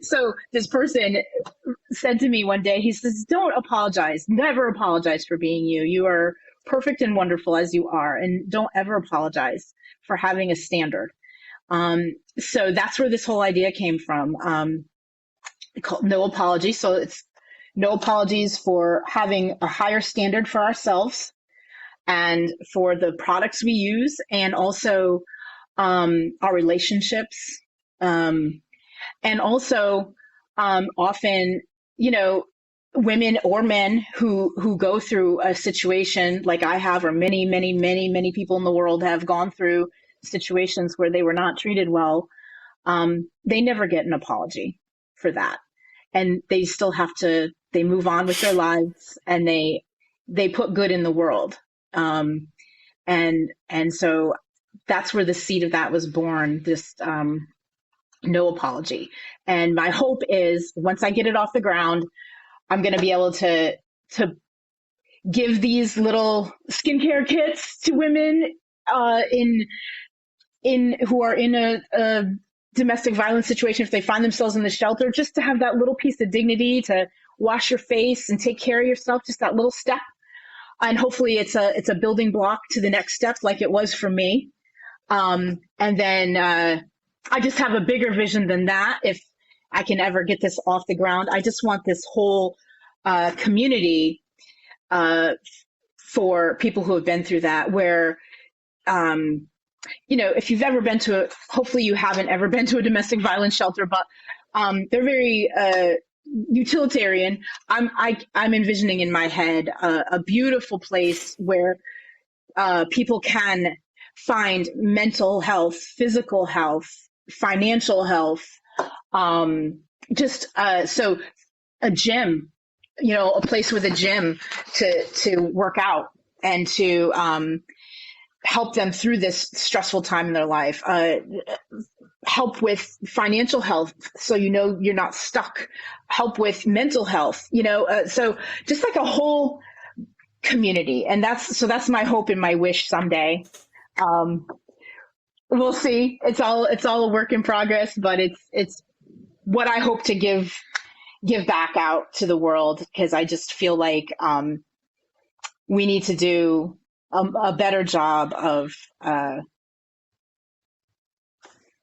So this person said to me one day, he says, don't apologize. Never apologize for being you. You are perfect and wonderful as you are. And don't ever apologize for having a standard. So that's where this whole idea came from. Called No Apology. So it's no apologies for having a higher standard for ourselves and for the products we use, and also our relationships, and also often, women or men who go through a situation like I have, or many people in the world have gone through situations where they were not treated well. They never get an apology for that, and they still have to. They move on with their lives, and they put good in the world. And so that's where the seed of that was born. This no apology. And my hope is once I get it off the ground, I'm going to be able to give these little skincare kits to women who are in a domestic violence situation, if they find themselves in the shelter, just to have that little piece of dignity to wash your face and take care of yourself, just that little step. And hopefully it's a building block to the next step, like it was for me. And then I just have a bigger vision than that. If I can ever get this off the ground, I just want this whole community for people who have been through that, where, if you've ever been hopefully you haven't ever been to a domestic violence shelter, but they're very utilitarian. I'm envisioning in my head a beautiful place where people can find mental health, physical health, financial health, so a gym, a place with a gym to work out and to help them through this stressful time in their life. Help with financial health, so you're not stuck. Help with mental health, so just like a whole community. And that's my hope and my wish someday. We'll see. It's all a work in progress, but it's what I hope to give back out to the world, because I just feel like we need to do a better job of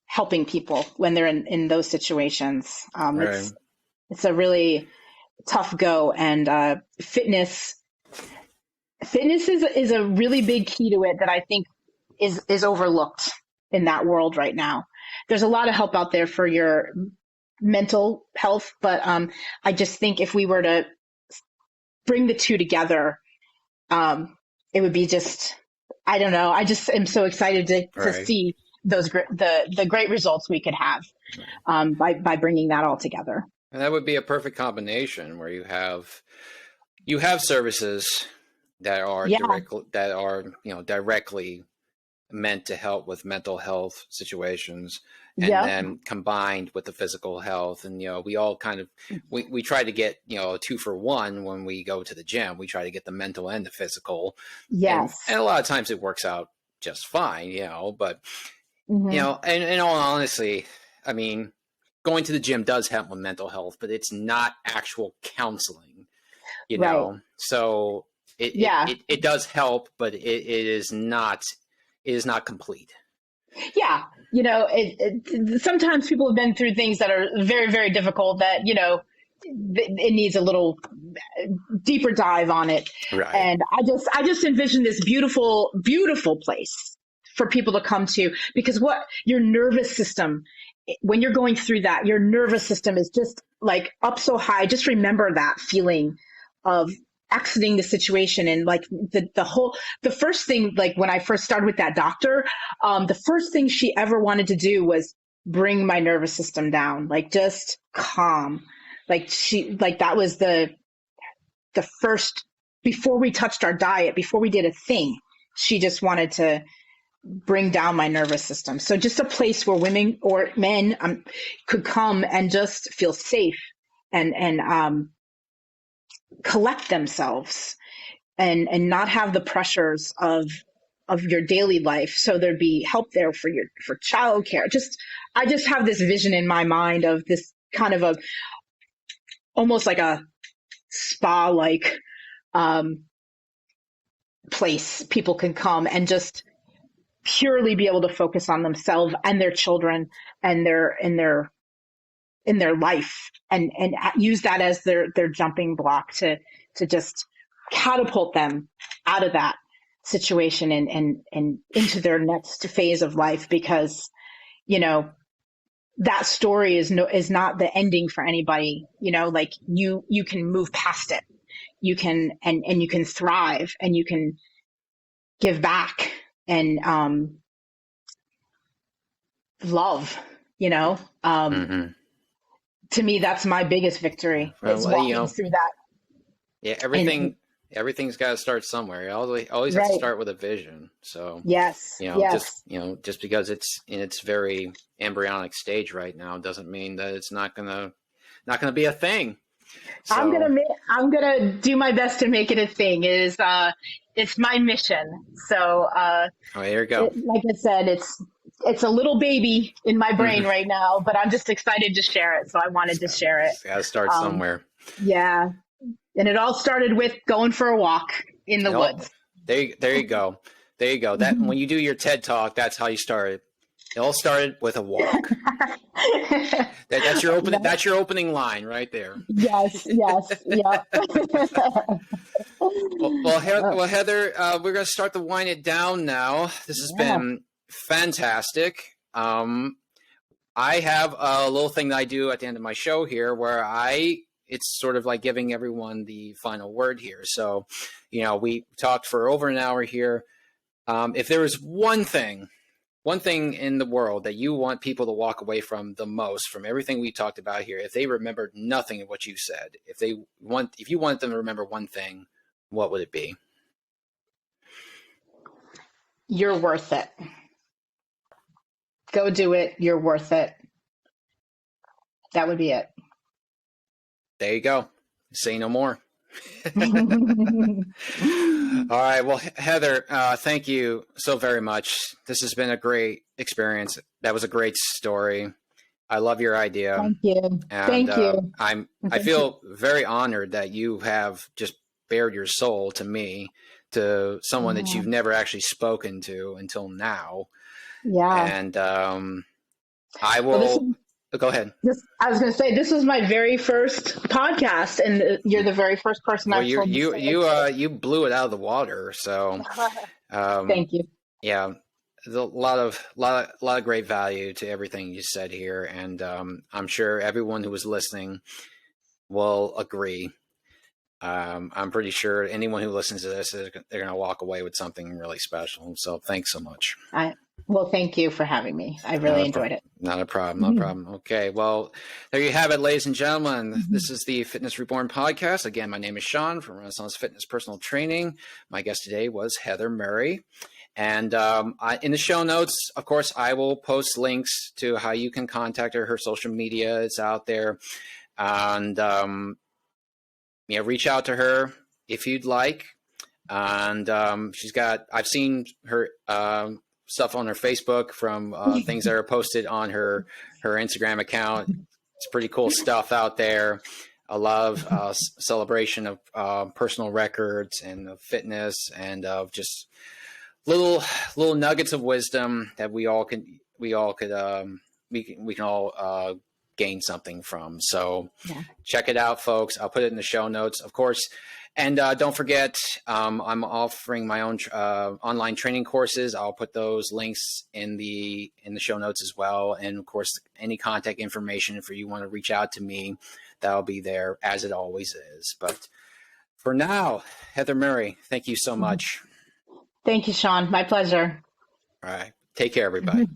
helping people when they're in those situations. Right. It's a really tough go, and fitness is a really big key to it that I think is overlooked in that world right now. There's a lot of help out there for your mental health, but I just think if we were to bring the two together, it would be I don't know. I just am so excited to see the great results we could have by bringing that all together. And that would be a perfect combination where you have services that are directly meant to help with mental health situations, and then combined with the physical health. And we all kind of we try to get a 2-for-1 when we go to the gym. We try to get the mental and the physical. Yes, and a lot of times it works out just fine. But mm-hmm. And in all honesty, I mean, going to the gym does help with mental health, but it's not actual counseling. Right. So it does help, but it is not complete. Yeah. Sometimes people have been through things that are very, very difficult that, it needs a little deeper dive on it. Right. And I just envision this beautiful, beautiful place for people to come to, because your nervous system, when you're going through that, your nervous system is just like up so high. Just remember that feeling of exiting the situation. And like the first thing, like when I first started with that doctor, the first thing she ever wanted to do was bring my nervous system down, like just calm. Like that was the first, before we touched our diet, before we did a thing, she just wanted to bring down my nervous system. So just a place where women or men could come and just feel safe and collect themselves and not have the pressures of your daily life. So there'd be help there for childcare. I just have this vision in my mind of this kind of almost like a spa-like place people can come and just purely be able to focus on themselves and their children and their life, and use that as their jumping block to just catapult them out of that situation and into their next phase of life, because, you know, that story is not the ending for anybody. You know, like you can move past it. You can, and you can thrive, and you can give back, and love, you know. Mm-hmm. To me, that's my biggest victory, is Well, you walking know, through that. yeah, And everything's got to start somewhere. You always have to right. start with a vision. So, Yes. Yes. just because it's in its very embryonic stage right now doesn't mean that it's not gonna be a thing. So, I'm gonna do my best to make it a thing. It is it's my mission. So oh, there you go. like I said, it's a little baby in my brain Mm-hmm. right now, but I'm just excited to share it. So I wanted to share it. It's got to start Um, somewhere. yeah, and it all started with going for a walk in the Oh, woods. there you go. There you go. That when you do your TED talk, that's how you started. It all started with a walk. That's your opening. Yeah. That's your opening line right there. Yes. Yes. Yeah. Well, Heather, we're going to start to wind it down now. This has Yeah. been fantastic. I have a little thing that I do at the end of my show here where it's sort of like giving everyone the final word here. So, you know, we talked for over an hour here. If there was one thing in the world that you want people to walk away from the most from everything we talked about here, if they remembered nothing of what you said, if you want them to remember one thing, what would it be? You're worth it. Go do it. You're worth it. That would be it. There you go. Say no more. All right. Well, Heather, thank you so very much. This has been a great experience. That was a great story. I love your idea. Thank you. And Thank you. I feel very honored that you have just bared your soul to me, to someone that you've never actually spoken to until now. Yeah. And I will go ahead. I was going to say, this was my very first podcast, and you're the very first person Well, I've told. you blew it out of the water. So, thank you. Yeah, there's a lot of great value to everything you said here, and I'm sure everyone who was listening will agree. I'm pretty sure anyone who listens to this, they're going to walk away with something really special. So, thanks so much. Well, thank you for having me. I really enjoyed it. Not a problem. No problem. Okay. Well, there you have it, ladies and gentlemen. This is the Fitness Reborn podcast. Again, my name is Sean from Renaissance Fitness Personal Training. My guest today was Heather Murray. And in the show notes, of course, I will post links to how you can contact her. Her social media is out there. And, reach out to her if you'd like. And I've seen her stuff on her Facebook from things that are posted on her Instagram account. It's pretty cool stuff out there. A lot of celebration of personal records and of fitness and of just little nuggets of wisdom that we can all gain something from. So check it out, folks. I'll put it in the show notes, of course. And don't forget, I'm offering my own online training courses. I'll put those links in the show notes as well. And of course, any contact information if you want to reach out to me, that'll be there as it always is. But for now, Heather Murray, thank you so much. Thank you, Sean. My pleasure. All right. Take care, everybody.